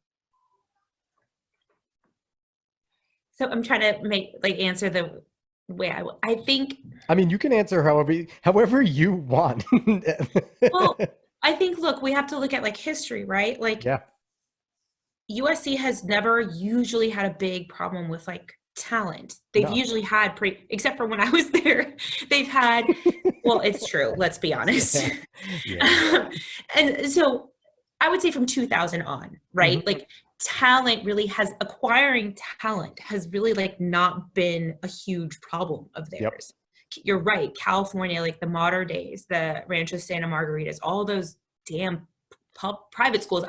Speaker 2: So I'm trying to answer the way I think.
Speaker 1: I mean, you can answer however you want.
Speaker 2: Well, I think, look, we have to look at history, right? USC has never usually had a big problem with talent. They've usually had except for when I was there, they've had, well, it's true. Let's be honest. Yeah. And so I would say from 2000 on, right? Mm-hmm. Talent really acquiring talent has really not been a huge problem of theirs. Yep. you're right, California, like the Mater days, the Rancho Santa Margaritas, all those damn private schools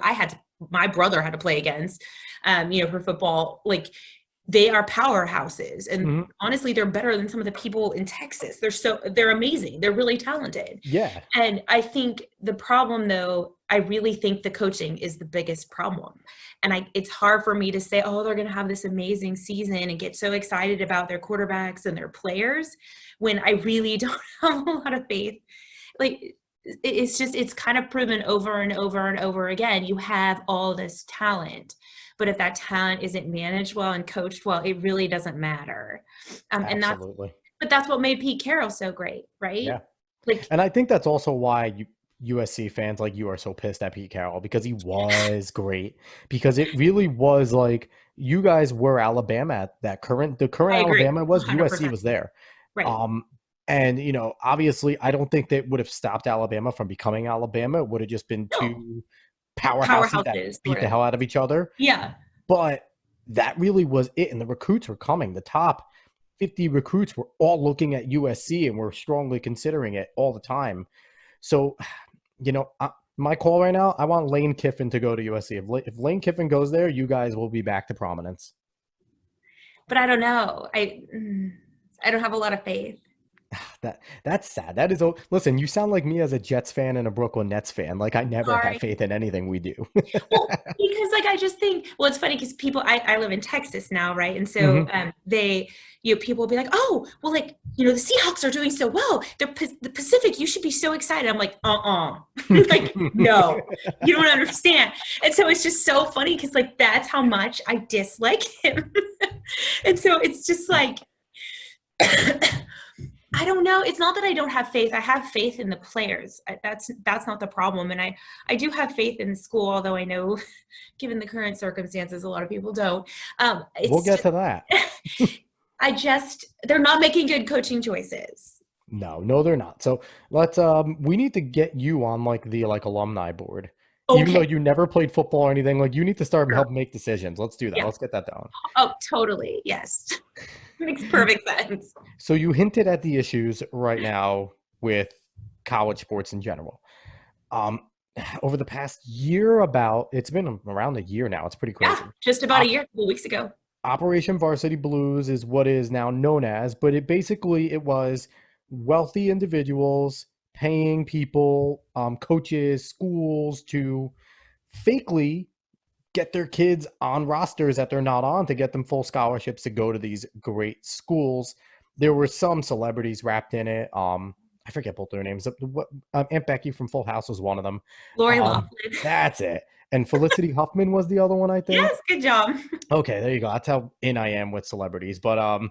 Speaker 2: my brother had to play against, for football, like they are powerhouses. And
Speaker 1: Mhm.
Speaker 2: honestly, they're better than some of the people in Texas. They're amazing. They're really talented.
Speaker 1: Yeah.
Speaker 2: And I think the problem, though, I really think the coaching is the biggest problem. And it's hard for me to say, oh, they're going to have this amazing season and get so excited about their quarterbacks and their players when I really don't have a lot of faith. Like, it's kind of proven over and over and over again. You have all this talent, but if that talent isn't managed well and coached well, it really doesn't matter.
Speaker 1: Absolutely.
Speaker 2: But that's what made Pete Carroll so great, right?
Speaker 1: Yeah.
Speaker 2: Like,
Speaker 1: And I think that's also why USC fans like you are so pissed at Pete Carroll, because he was great. Because it really was like you guys were Alabama at the current
Speaker 2: I agree,
Speaker 1: Alabama was
Speaker 2: 100%.
Speaker 1: USC was there.
Speaker 2: Right.
Speaker 1: And obviously I don't think that would have stopped Alabama from becoming Alabama. It would have just been
Speaker 2: No.
Speaker 1: two powerhouses that beat the hell out of each other.
Speaker 2: Yeah.
Speaker 1: But that really was it. And the recruits were coming. The top 50 recruits were all looking at USC and were strongly considering it all the time. So, my call right now, I want Lane Kiffin to go to USC. If Lane Kiffin goes there, you guys will be back to prominence.
Speaker 2: But I don't know. I don't have a lot of faith.
Speaker 1: That's sad. That is, listen, you sound like me as a Jets fan and a Brooklyn Nets fan. Like I never have faith in anything we do.
Speaker 2: Well, because like I just think, well, it's funny because people, I live in Texas now, right? And so people will be like, oh, well, like, the Seahawks are doing so well. They're the Pacific, you should be so excited. I'm like, like, no, you don't understand. And so it's just so funny because like that's how much I dislike him. And so it's just like, I don't know. It's not that I don't have faith. I have faith in the players. That's not the problem. And I do have faith in the school, although I know given the current circumstances, a lot of people don't.
Speaker 1: We'll get to that.
Speaker 2: They're not making good coaching choices.
Speaker 1: No, they're not. So let's, we need to get you on like the alumni board.
Speaker 2: Okay.
Speaker 1: Even though you never played football or anything, like you need to start and help make decisions. Let's do that. Yeah. Let's get that down.
Speaker 2: Oh, totally. Yes. Makes perfect sense.
Speaker 1: So you hinted at the issues right now with college sports in general. Over the past year, it's been around a year now. It's pretty crazy.
Speaker 2: Yeah, just about a year, a couple weeks ago.
Speaker 1: Operation Varsity Blues is what is now known as, but it was wealthy individuals paying people, coaches, schools to fakely get their kids on rosters that they're not on to get them full scholarships to go to these great schools. There were some celebrities wrapped in it. I forget both their names. Aunt Becky from Full House was one of them.
Speaker 2: Lori Loughlin.
Speaker 1: That's it. And Felicity Huffman was the other one, I think.
Speaker 2: Yes, good job.
Speaker 1: Okay, there you go. That's how in I am with celebrities. But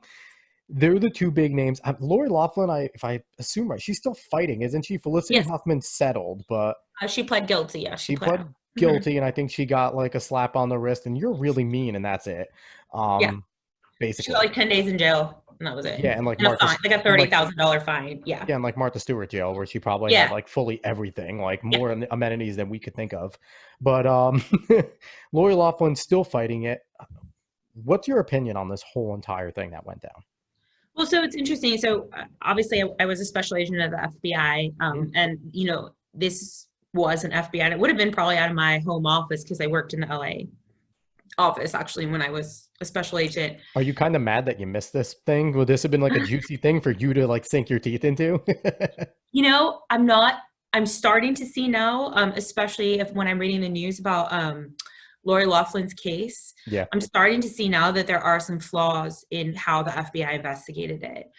Speaker 1: they're the two big names. Lori Loughlin, if I assume right, she's still fighting, isn't she? Felicity Huffman settled, but
Speaker 2: she pled guilty. Yeah,
Speaker 1: she pled guilty, and I think she got like a slap on the wrist, and you're really mean, and that's it. Basically,
Speaker 2: she got like 10 days in jail, and that was it.
Speaker 1: Yeah, and like
Speaker 2: like a $30,000 fine. Yeah,
Speaker 1: and like Martha Stewart jail, where she probably had like fully everything, like more amenities than we could think of. But Lori Loughlin's still fighting it. What's your opinion on this whole entire thing that went down?
Speaker 2: Well, so it's interesting. So obviously, I was a special agent of the FBI, and this was an FBI, and it would have been probably out of my home office because I worked in the LA office actually when I was a special agent.
Speaker 1: Are you kind of mad that you missed this thing? Would this have been like a juicy thing for you to like sink your teeth into?
Speaker 2: I'm not. I'm starting to see now, especially when I'm reading the news about Lori Loughlin's case.
Speaker 1: Yeah,
Speaker 2: I'm starting to see now that there are some flaws in how the FBI investigated it.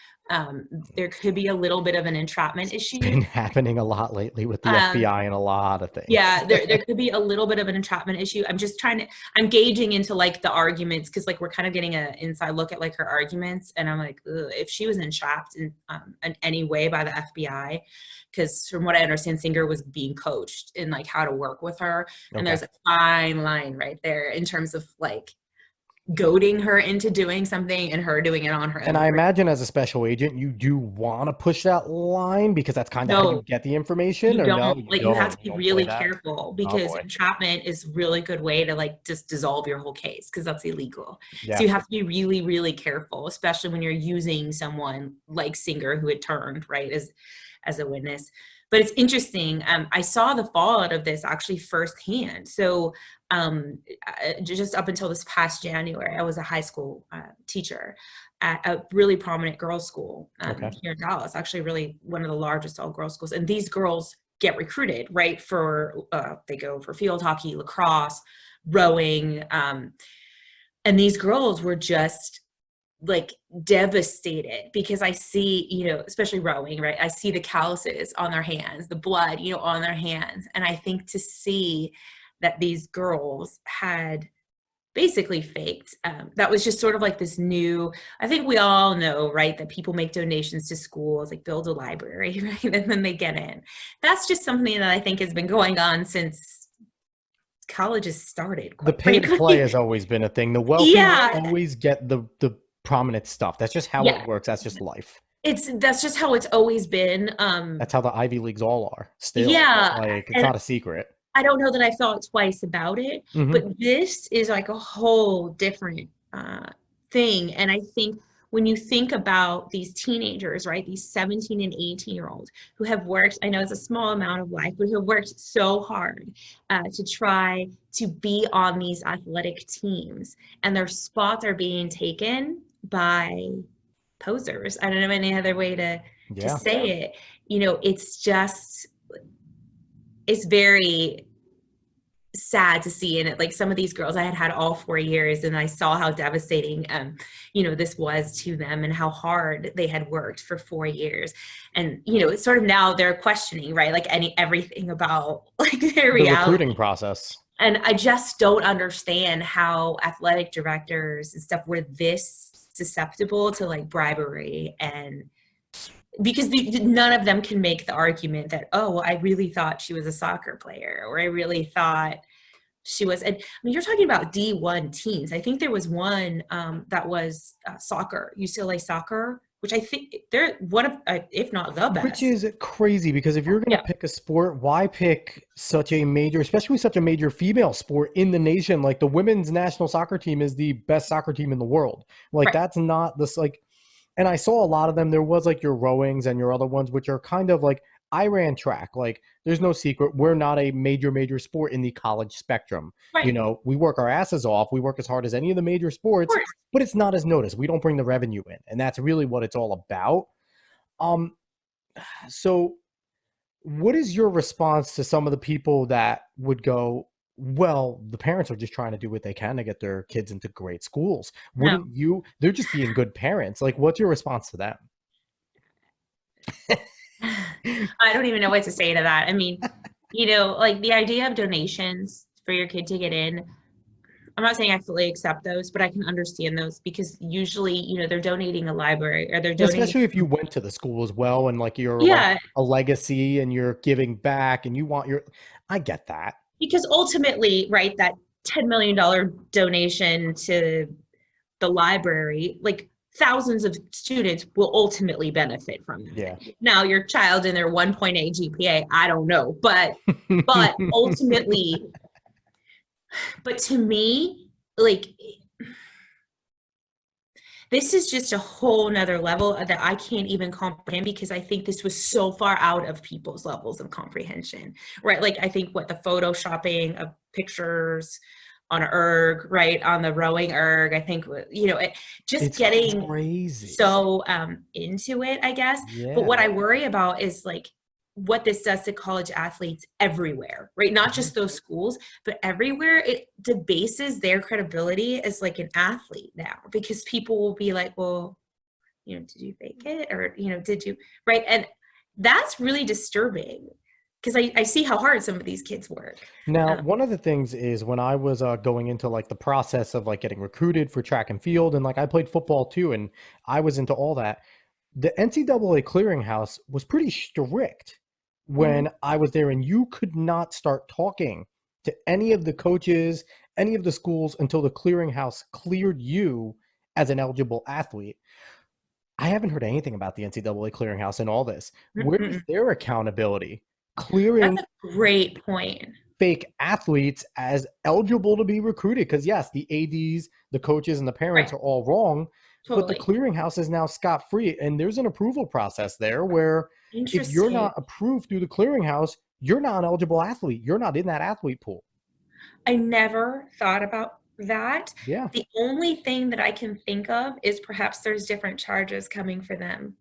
Speaker 2: There could be a little bit of an entrapment issue.
Speaker 1: It's been happening a lot lately with the FBI and a lot of things.
Speaker 2: Yeah, there could be a little bit of an entrapment issue. I'm gauging into like the arguments because like we're kind of getting an inside look at like her arguments, and I'm like, if she was entrapped in any way by the FBI, because from what I understand, Singer was being coached in like how to work with her, and there's a fine line right there in terms of like goading her into doing something and her doing it on her
Speaker 1: And
Speaker 2: own.
Speaker 1: I imagine as a special agent, you do want to push that line because that's kind of how you
Speaker 2: No,
Speaker 1: get the information,
Speaker 2: you
Speaker 1: or no,
Speaker 2: don't,
Speaker 1: you
Speaker 2: like, you have
Speaker 1: don't.
Speaker 2: to
Speaker 1: You
Speaker 2: be
Speaker 1: don't play
Speaker 2: really
Speaker 1: that.
Speaker 2: careful
Speaker 1: Oh
Speaker 2: because
Speaker 1: boy.
Speaker 2: entrapment is a really good way to like just dissolve your whole case because that's illegal. So
Speaker 1: Yeah.
Speaker 2: you have to be really, really careful, especially when you're using someone like Singer who had turned, right, as a witness. But it's interesting. I saw the fallout of this actually firsthand. So just up until this past January, I was a high school teacher at a really prominent girls' school
Speaker 1: Okay.
Speaker 2: here in Dallas, actually really one of the largest all girls schools. And these girls get recruited, right, for they go for field hockey, lacrosse, rowing. And these girls were just like devastated because I see, especially rowing, right? I see the calluses on their hands, the blood, on their hands. And I think to see that these girls had basically faked. That was just sort of like this new, I think we all know, right, that people make donations to schools, like build a library, right? And then they get in. That's just something that I think has been going on since colleges started,
Speaker 1: The
Speaker 2: quite
Speaker 1: pay to play has
Speaker 2: frankly.
Speaker 1: always been a thing. The wealthy will
Speaker 2: Yeah.
Speaker 1: always get the prominent stuff. That's just how it
Speaker 2: Yeah.
Speaker 1: works. That's just life.
Speaker 2: That's just how it's always been.
Speaker 1: That's how the Ivy Leagues all are still.
Speaker 2: Yeah.
Speaker 1: Like, it's
Speaker 2: And
Speaker 1: not a secret.
Speaker 2: I don't know that I thought twice about it, but
Speaker 1: Hmm.
Speaker 2: this is like a whole different thing. And I think when you think about these teenagers, right, these 17 and 18-year-olds who have worked, I know it's a small amount of life, but who have worked so hard to try to be on these athletic teams, and their spots are being taken by posers. I don't know any other way to
Speaker 1: Yeah.
Speaker 2: say it. It's just, it's very sad to see. And like some of these girls I had all 4 years, and I saw how devastating this was to them and how hard they had worked for 4 years. And it's sort of now they're questioning, right, like everything about like their
Speaker 1: The
Speaker 2: reality.
Speaker 1: recruiting process.
Speaker 2: And I just don't understand how athletic directors and stuff were this susceptible to like bribery. And because none of them can make the argument that, oh, well, I really thought she was a soccer player, or I really thought she was. And I mean, you're talking about D1 teams. I think there was one that was soccer, UCLA soccer, which I think they're one of, if not the
Speaker 1: Which
Speaker 2: best.
Speaker 1: is crazy because if you're going to
Speaker 2: Yeah,
Speaker 1: pick a sport, why pick such a major, especially such a major female sport in the nation? Like, the women's national soccer team is the best soccer team in the world. Like,
Speaker 2: right.
Speaker 1: that's not this, like, and I saw a lot of them. There was like your rowings and your other ones, which are kind of like, I ran track. Like, there's no secret. We're not a major sport in the college spectrum.
Speaker 2: Right.
Speaker 1: We work our asses off. We work as hard as any of the major
Speaker 2: Of
Speaker 1: sports,
Speaker 2: course.
Speaker 1: but it's not as noticed. We don't bring the revenue in. And that's really what it's all about. Um, so what is your response to some of the people that would go, well, the parents are just trying to do what they can to get their kids into great schools?
Speaker 2: No,
Speaker 1: Wouldn't you? They're just being good parents. Like, what's your response to them?
Speaker 2: I don't even know what to say to that. I mean, like the idea of donations for your kid to get in, I'm not saying I fully accept those, but I can understand those because usually, they're donating a library or they're donating.
Speaker 1: Especially if you went to the school as well and like you're like
Speaker 2: Yeah,
Speaker 1: a legacy and you're giving back and you want your, I get that.
Speaker 2: because ultimately, right, that $10 million donation to the library, like thousands of students will ultimately benefit from
Speaker 1: Yeah.
Speaker 2: that. Now, your child in their 1.8 GPA, I don't know, but ultimately, but to me, like this is just a whole nother level that I can't even comprehend because I think this was so far out of people's levels of comprehension, right? Like I think what the photoshopping of pictures on an erg, right, on the rowing erg, I think, just
Speaker 1: It's
Speaker 2: getting
Speaker 1: crazy.
Speaker 2: so into it, I guess. But
Speaker 1: Yeah.
Speaker 2: what I worry about is like what this does to college athletes everywhere, right? Not
Speaker 1: Mhm.
Speaker 2: just those schools, but everywhere. It debases their credibility as like an athlete now because people will be like, well, did you fake it? Or, did you, right? And that's really disturbing because I see how hard some of these kids work.
Speaker 1: Now,
Speaker 2: Um,
Speaker 1: one of the things is when I was going into like the process of like getting recruited for track and field, and like I played football too, and I was into all that. The NCAA clearinghouse was pretty strict
Speaker 2: mhm.
Speaker 1: when I was there, and you could not start talking to any of the coaches, any of the schools until the clearinghouse cleared you as an eligible athlete. I haven't heard anything about the NCAA clearinghouse in all this. Where is
Speaker 2: Mm-mm.
Speaker 1: their accountability?
Speaker 2: That's
Speaker 1: Clearing
Speaker 2: a great point.
Speaker 1: fake athletes as eligible to be recruited. Because yes, the ADs, the coaches, and the parents
Speaker 2: Right.
Speaker 1: are all wrong, but the
Speaker 2: Totally.
Speaker 1: clearinghouse is now scot-free. And there's an approval process there where if you're
Speaker 2: Interesting.
Speaker 1: not approved through the clearinghouse, you're not an eligible athlete. You're not in that athlete pool.
Speaker 2: I never thought about that.
Speaker 1: Yeah.
Speaker 2: The only thing that I can think of is perhaps there's different charges coming for them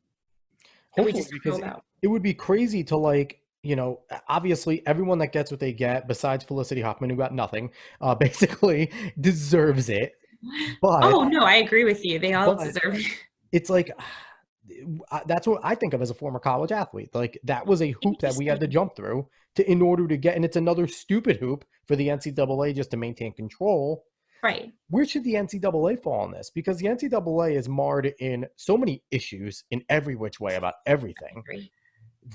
Speaker 2: that we
Speaker 1: Hopefully,
Speaker 2: just don't
Speaker 1: because
Speaker 2: know about.
Speaker 1: it would be crazy to like, obviously everyone that gets what they get, besides Felicity Huffman, who got nothing, basically deserves it. But
Speaker 2: Oh, no, I agree with you. They all
Speaker 1: but
Speaker 2: deserve it.
Speaker 1: it's like that's what I think of as a former college athlete. Like that was a hoop that we had to
Speaker 2: Interesting.
Speaker 1: jump through in order to get, and it's another stupid hoop for the NCAA just to maintain control.
Speaker 2: Right.
Speaker 1: Where should the NCAA fall on this? Because the NCAA is marred in so many issues in every which way about everything.
Speaker 2: Agree.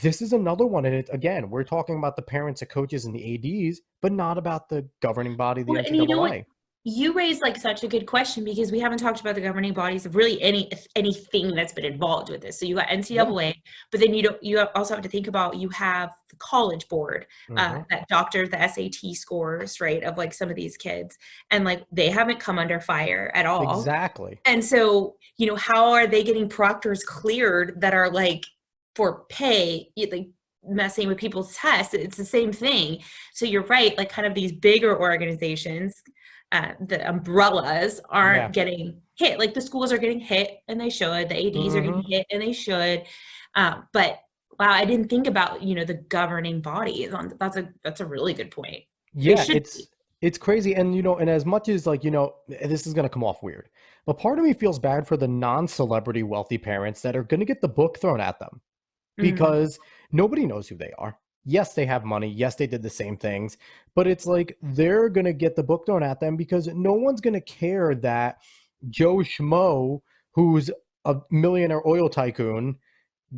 Speaker 1: This is another one. And again, we're talking about the parents, the coaches, and the ADs, but not about the governing body, the
Speaker 2: Well, and you know what?
Speaker 1: NCAA.
Speaker 2: You raised like such a good question because we haven't talked about the governing bodies of really anything that's been involved with this. So you got
Speaker 1: Yeah.
Speaker 2: NCAA, but then you also have to think about you have the college board
Speaker 1: Mm-hmm.
Speaker 2: that doctors the SAT scores, right, of like some of these kids, and like they haven't come under fire at all.
Speaker 1: Exactly.
Speaker 2: And so how are they getting proctors cleared that are like for pay, like messing with people's tests? It's the same thing. So you're right, like kind of these bigger organizations, the umbrellas
Speaker 1: Yeah.
Speaker 2: aren't getting hit. Like the schools are getting hit, and they should. The ADs are
Speaker 1: Mm-hmm.
Speaker 2: getting hit, and they should. But wow, I didn't think about the governing body. That's a really good point. They
Speaker 1: Yeah,
Speaker 2: should be.
Speaker 1: it's crazy. And and as much as like, this is gonna come off weird, but part of me feels bad for the non-celebrity wealthy parents that are gonna get the book thrown at them
Speaker 2: Mm,
Speaker 1: because nobody knows who they are. Yes, they have money. Yes, they did the same things, but it's like they're gonna get the book thrown at them because no one's gonna care that Joe Schmo, who's a millionaire oil tycoon,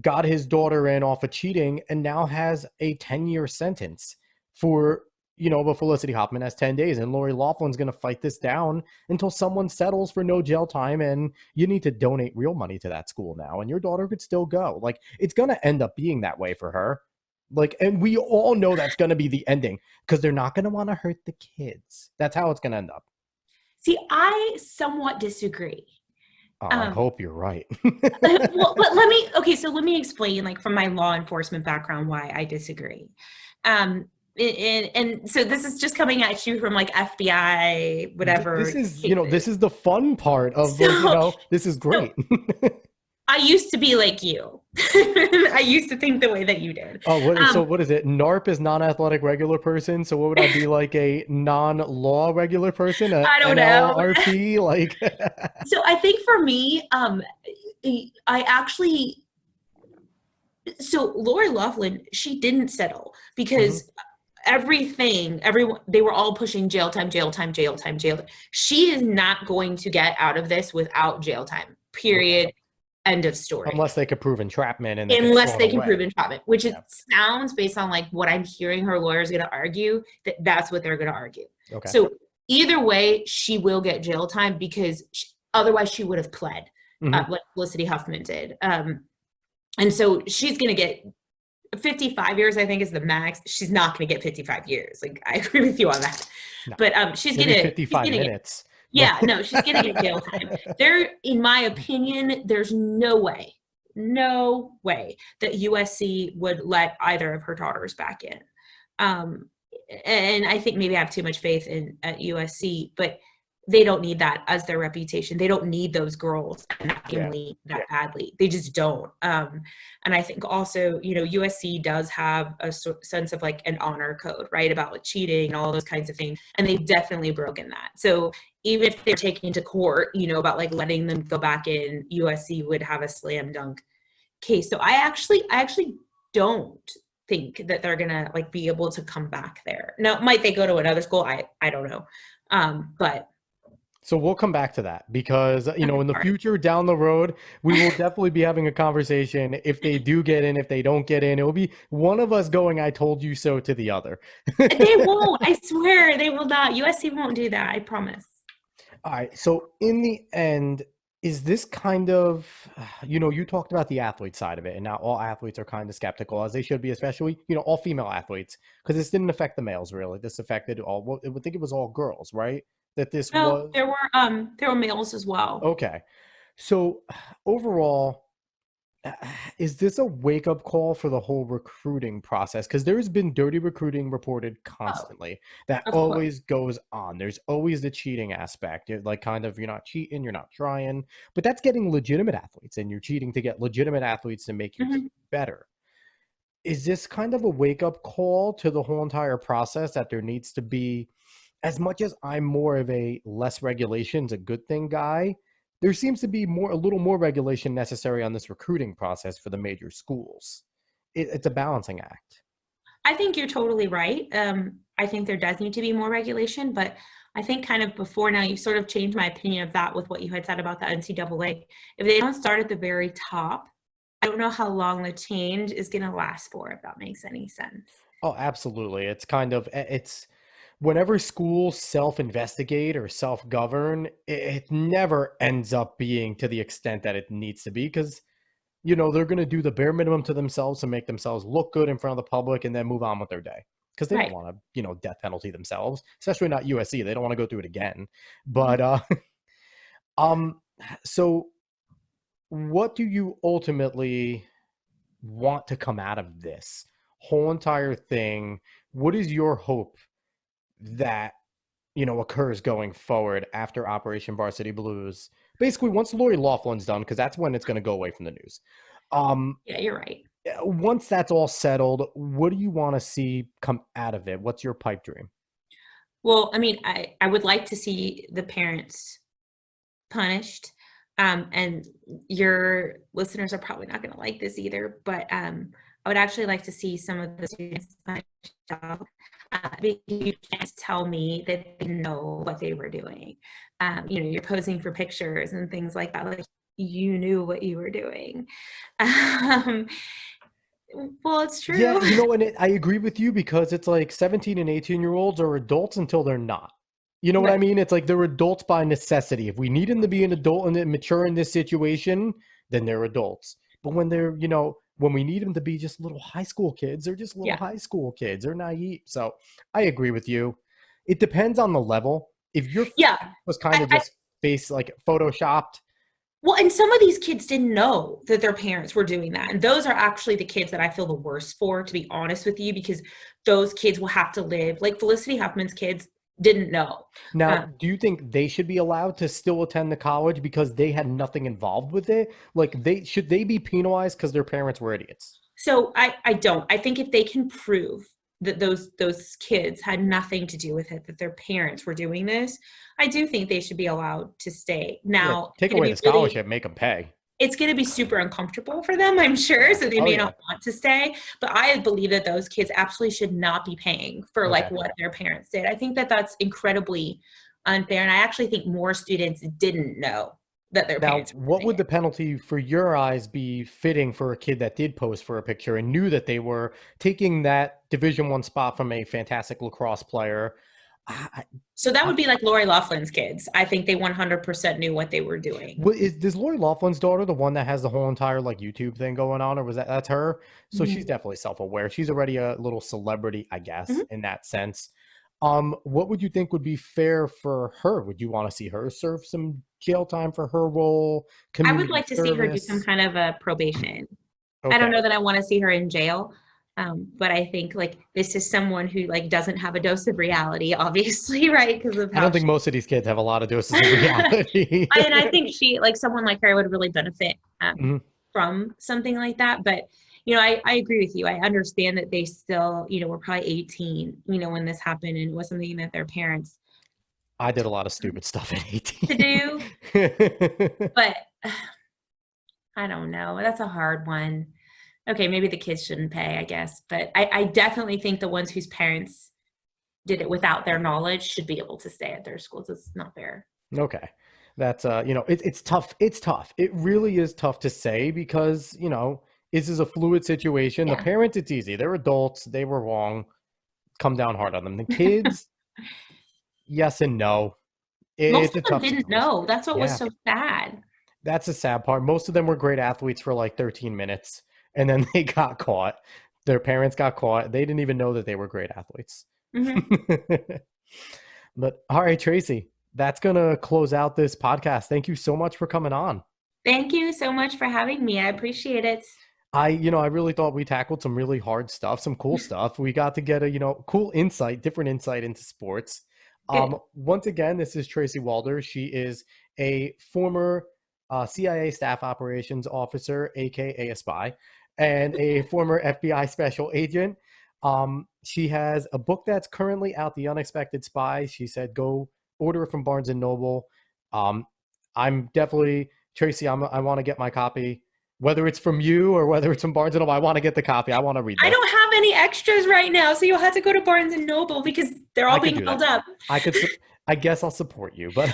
Speaker 1: got his daughter in off of cheating and now has a 10-year sentence for, but Felicity Hoffman has 10 days and Lori Laughlin's going to fight this down until someone settles for no jail time. And you need to donate real money to that school now. And your daughter could still go. Like, it's going to end up being that way for her. Like, and we all know that's going to be the ending because they're not going to want to hurt the kids. That's how it's going to end up.
Speaker 2: See, I somewhat disagree.
Speaker 1: I hope you're right.
Speaker 2: Well, but let me explain, like from my law enforcement background, why I disagree. And so this is just coming at you from like FBI, whatever
Speaker 1: This is,
Speaker 2: cases.
Speaker 1: this is the fun part of like,
Speaker 2: So,
Speaker 1: this is
Speaker 2: so
Speaker 1: great.
Speaker 2: I used to be like you. I used to think the way that you did.
Speaker 1: Oh, so what is it? NARP is non-athletic regular person. So what would I be, like a non-law regular person? A
Speaker 2: I don't know.
Speaker 1: NLRP? Like,
Speaker 2: So I think for me, I actually, so Lori Loughlin, she didn't settle
Speaker 1: mhm.
Speaker 2: because everyone, they were all pushing jail time, jail time, jail time, jail time. She is not going to get out of this without jail time,
Speaker 1: Okay.
Speaker 2: period. End of story.
Speaker 1: Unless they could prove entrapment and they could
Speaker 2: Unless
Speaker 1: throw it
Speaker 2: they can prove
Speaker 1: away.
Speaker 2: entrapment, which it
Speaker 1: Yeah.
Speaker 2: sounds, based on like what I'm hearing her lawyer's going to argue, that's what they're going to argue.
Speaker 1: Okay.
Speaker 2: So either way, she will get jail time because otherwise she would have pled,
Speaker 1: Mhm.
Speaker 2: like Felicity Huffman did. And so she's going to get 55 years, I think, is the max. She's not going to get 55 years. Like, I agree with you on that.
Speaker 1: No,
Speaker 2: But she's
Speaker 1: maybe
Speaker 2: gonna
Speaker 1: 55
Speaker 2: get,
Speaker 1: minutes.
Speaker 2: yeah, no, she's gonna get jail time. In my opinion, there's no way that USC would let either of her daughters back in. And I think maybe I have too much faith at USC, but they don't need that as their reputation. They don't need those girls and that
Speaker 1: Yeah.
Speaker 2: family that badly. They just don't. And I think also, USC does have a sense of like an honor code, right? About like cheating and all those kinds of things. And they've definitely broken that. So even if they're taken to court, about like letting them go back in, USC would have a slam dunk case. So I actually don't think that they're gonna like be able to come back there. Now, might they go to another school? I don't know. But
Speaker 1: So we'll come back to that because,
Speaker 2: Okay,
Speaker 1: in the
Speaker 2: all right.
Speaker 1: future down the road, we will definitely be having a conversation. If they do get in, if they don't get in, it will be one of us going, I told you so to the other.
Speaker 2: They won't. I swear they will not. USC won't do that. I promise.
Speaker 1: All right. So in the end, is this kind of, you talked about the athlete side of it, and now all athletes are kind of skeptical, as they should be, especially, all female athletes, because this didn't affect the males really. This affected all, well, I would think it was all girls, right? That this
Speaker 2: No,
Speaker 1: was,
Speaker 2: there were males as well.
Speaker 1: okay. So overall, is this a wake up call for the whole recruiting process? Because there's been dirty recruiting reported
Speaker 2: Oh,
Speaker 1: constantly. That
Speaker 2: of course.
Speaker 1: always goes on. There's always the cheating aspect. Like, kind of, you're not cheating, you're not trying, but that's getting legitimate athletes, and you're cheating to get legitimate athletes to make your team
Speaker 2: Mhm.
Speaker 1: better. Is this kind of a wake up call to the whole entire process that there needs to be, as much as I'm more of a less regulation's a good thing guy, there seems to be a little more regulation necessary on this recruiting process for the major schools. It's a balancing act.
Speaker 2: I think you're totally right. I think there does need to be more regulation, but I think kind of before now, you sort of changed my opinion of that with what you had said about the NCAA. If they don't start at the very top, I don't know how long the change is going to last for, if that makes any sense.
Speaker 1: Oh, absolutely. It's kind of it's whenever schools self-investigate or self-govern, it never ends up being to the extent that it needs to be, because they're going to do the bare minimum to themselves to make themselves look good in front of the public and then move on with their day. Because they don't
Speaker 2: Right.
Speaker 1: want to, death penalty themselves, especially not USC. They don't want to go through it again.
Speaker 2: Mhm.
Speaker 1: But um, so what do you ultimately want to come out of this whole entire thing? What is your hope that occurs going forward after Operation Varsity Blues? Basically, once Lori Laughlin's done, because that's when it's going to go away from the news. Um,
Speaker 2: Yeah, you're right.
Speaker 1: once that's all settled, what do you want to see come out of it? What's your pipe dream?
Speaker 2: Well, I mean, I would like to see the parents punished. And your listeners are probably not going to like this either, but I would actually like to see some of the students punished. Because you can't tell me that they know what they were doing. You're posing for pictures and things like that. Like you knew what you were doing. Um, well, it's
Speaker 1: Yeah,
Speaker 2: true.
Speaker 1: and I agree with you, because it's like 17 and 18-year-olds are adults until they're not. You know what I
Speaker 2: Right.
Speaker 1: mean? It's like they're adults by necessity. If we need them to be an adult and mature in this situation, then they're adults. But when they're, when we need them to be just little high school kids, they're just little
Speaker 2: Yeah.
Speaker 1: high school kids. They're naive. So I agree with you. It depends on the level. If your
Speaker 2: Yeah.
Speaker 1: face was kind of
Speaker 2: I
Speaker 1: just face like photoshopped.
Speaker 2: Well, and some of these kids didn't know that their parents were doing that. And those are actually the kids that I feel the worst for, to be honest with you, because those kids will have to live like Felicity Huffman's kids didn't know.
Speaker 1: Now,
Speaker 2: Um,
Speaker 1: do you think they should be allowed to still attend the college because they had nothing involved with it? Like, should they be penalized because their parents were idiots?
Speaker 2: so I don't. I think if they can prove that those kids had nothing to do with it, that their parents were doing this, I do think they should be allowed to stay.
Speaker 1: Yeah,
Speaker 2: Now,
Speaker 1: take away the scholarship, make them pay.
Speaker 2: it's going to be super uncomfortable for them, I'm sure.
Speaker 1: Yeah.
Speaker 2: So they
Speaker 1: Oh
Speaker 2: may
Speaker 1: yeah.
Speaker 2: not want to stay. But I believe that those kids absolutely should not be paying for like
Speaker 1: Okay.
Speaker 2: what their parents did. I think that that's incredibly unfair. And I actually think more students didn't know that their
Speaker 1: Now,
Speaker 2: parents were
Speaker 1: what
Speaker 2: doing
Speaker 1: would
Speaker 2: it.
Speaker 1: the penalty for your eyes be fitting for a kid that did pose for a picture and knew that they were taking that Division I spot from a fantastic lacrosse player? I,
Speaker 2: So that
Speaker 1: I,
Speaker 2: would be like Lori Laughlin's kids. I think they 100% knew what they were doing.
Speaker 1: Is Lori Laughlin's daughter the one that has the whole entire like YouTube thing going on, or was that's her? So she's
Speaker 2: Mhm.
Speaker 1: definitely self-aware. She's already a little celebrity, I guess,
Speaker 2: Mhm.
Speaker 1: in that sense. What would you think would be fair for her? Would you want to see her serve some jail time for her role,
Speaker 2: I would
Speaker 1: community
Speaker 2: like to see her do some
Speaker 1: service?
Speaker 2: kind of a probation. I don't
Speaker 1: Okay.
Speaker 2: know that I want to see her in jail. But I think like this is someone who like doesn't have a dose of reality, obviously, right? Because of
Speaker 1: I
Speaker 2: how
Speaker 1: don't think
Speaker 2: she
Speaker 1: most of these kids have a lot of doses of reality.
Speaker 2: and I think she like someone like her would really benefit
Speaker 1: Mhm.
Speaker 2: from something like that. But I agree with you. I understand that they still, were probably 18, when this happened, and it was something that their parents
Speaker 1: I did a lot of stupid stuff at
Speaker 2: to
Speaker 1: 18.
Speaker 2: do. But I don't know. That's a hard one. Okay, maybe the kids shouldn't pay, I guess. But I definitely think the ones whose parents did it without their knowledge should be able to stay at their schools. It's not fair.
Speaker 1: Okay. That's it's tough. It's tough. It really is tough to say because, this is a fluid situation. The
Speaker 2: Yeah.
Speaker 1: parents, it's easy. They're adults. They were wrong. Come down hard on them. The kids, yes and no.
Speaker 2: Most
Speaker 1: It's a
Speaker 2: of them
Speaker 1: tough
Speaker 2: didn't
Speaker 1: situation.
Speaker 2: know. That's what was
Speaker 1: Yeah.
Speaker 2: so sad.
Speaker 1: That's the sad part. Most of them were great athletes for like 13 minutes and then they got caught. Their parents got caught. They didn't even know that they were great athletes.
Speaker 2: Hmm.
Speaker 1: But all right, Tracy, that's going to close out this podcast. Thank you so much for coming on.
Speaker 2: Thank you so much for having me. I appreciate it.
Speaker 1: I really thought we tackled some really hard stuff, some cool stuff. We got to get a, cool insight, different insight into sports.
Speaker 2: Good.
Speaker 1: Once again, this is Tracy Walder. She is a former CIA staff operations officer, aka a spy, and a former FBI special agent. She has a book that's currently out, The Unexpected Spy. She said, go order it from Barnes and Noble. Um, I'm definitely Tracy. I want to get my copy, whether it's from you or whether it's from Barnes and Noble. I want to get the copy. I want to read
Speaker 2: I
Speaker 1: this.
Speaker 2: don't have any extras right now, so you'll have to go to Barnes and Noble because they're
Speaker 1: I
Speaker 2: all
Speaker 1: could
Speaker 2: being
Speaker 1: do
Speaker 2: held
Speaker 1: that.
Speaker 2: up.
Speaker 1: I guess I'll support you, but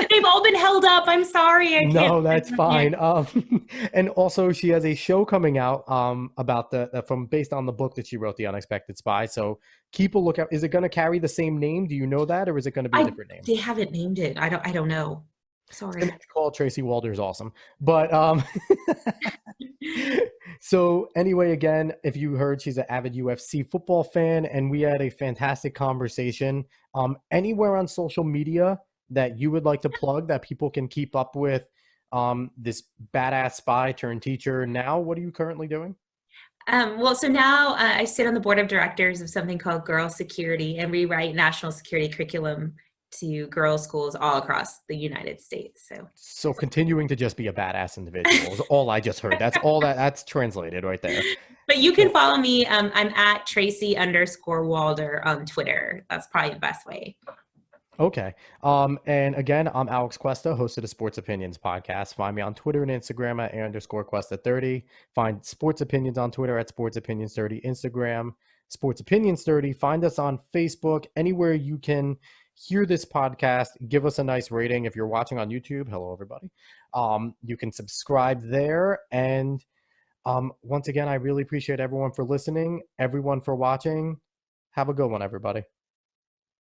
Speaker 2: They've all been held up. I'm sorry. I can't.
Speaker 1: no, that's fine. And also she has a show coming out about from based on the book that she wrote, The Unexpected Spy. So keep a lookout. Is it going to carry the same name? Do you know that, or is it going to be a different name?
Speaker 2: They haven't named it. I don't know.
Speaker 1: And
Speaker 2: Sorry.
Speaker 1: it's called Tracy Walder is awesome. But so anyway, again, if you heard, she's an avid UFC football fan, and we had a fantastic conversation. Anywhere on social media that you would like to plug that people can keep up with this badass spy turned teacher now? What are you currently doing?
Speaker 2: Well, so now I sit on the board of directors of something called Girl Security, and we write national security curriculum to girls' schools all across the United States.
Speaker 1: So continuing to just be a badass individual is all I just heard. That's translated right there.
Speaker 2: But you can
Speaker 1: So,
Speaker 2: follow me. I'm at Tracy_Walder on Twitter. That's probably the best way.
Speaker 1: okay. And again, I'm Alex Cuesta, host of the Sports Opinions podcast. Find me on Twitter and Instagram at @_Cuesta30. Find Sports Opinions on Twitter at Sports Opinions 30, Instagram, Sports Opinions 30. Find us on Facebook, anywhere you can hear this podcast. Give us a nice rating. If you're watching on YouTube, hello, everybody. You can subscribe there. And once again, I really appreciate everyone for listening, everyone for watching. Have a good one, everybody.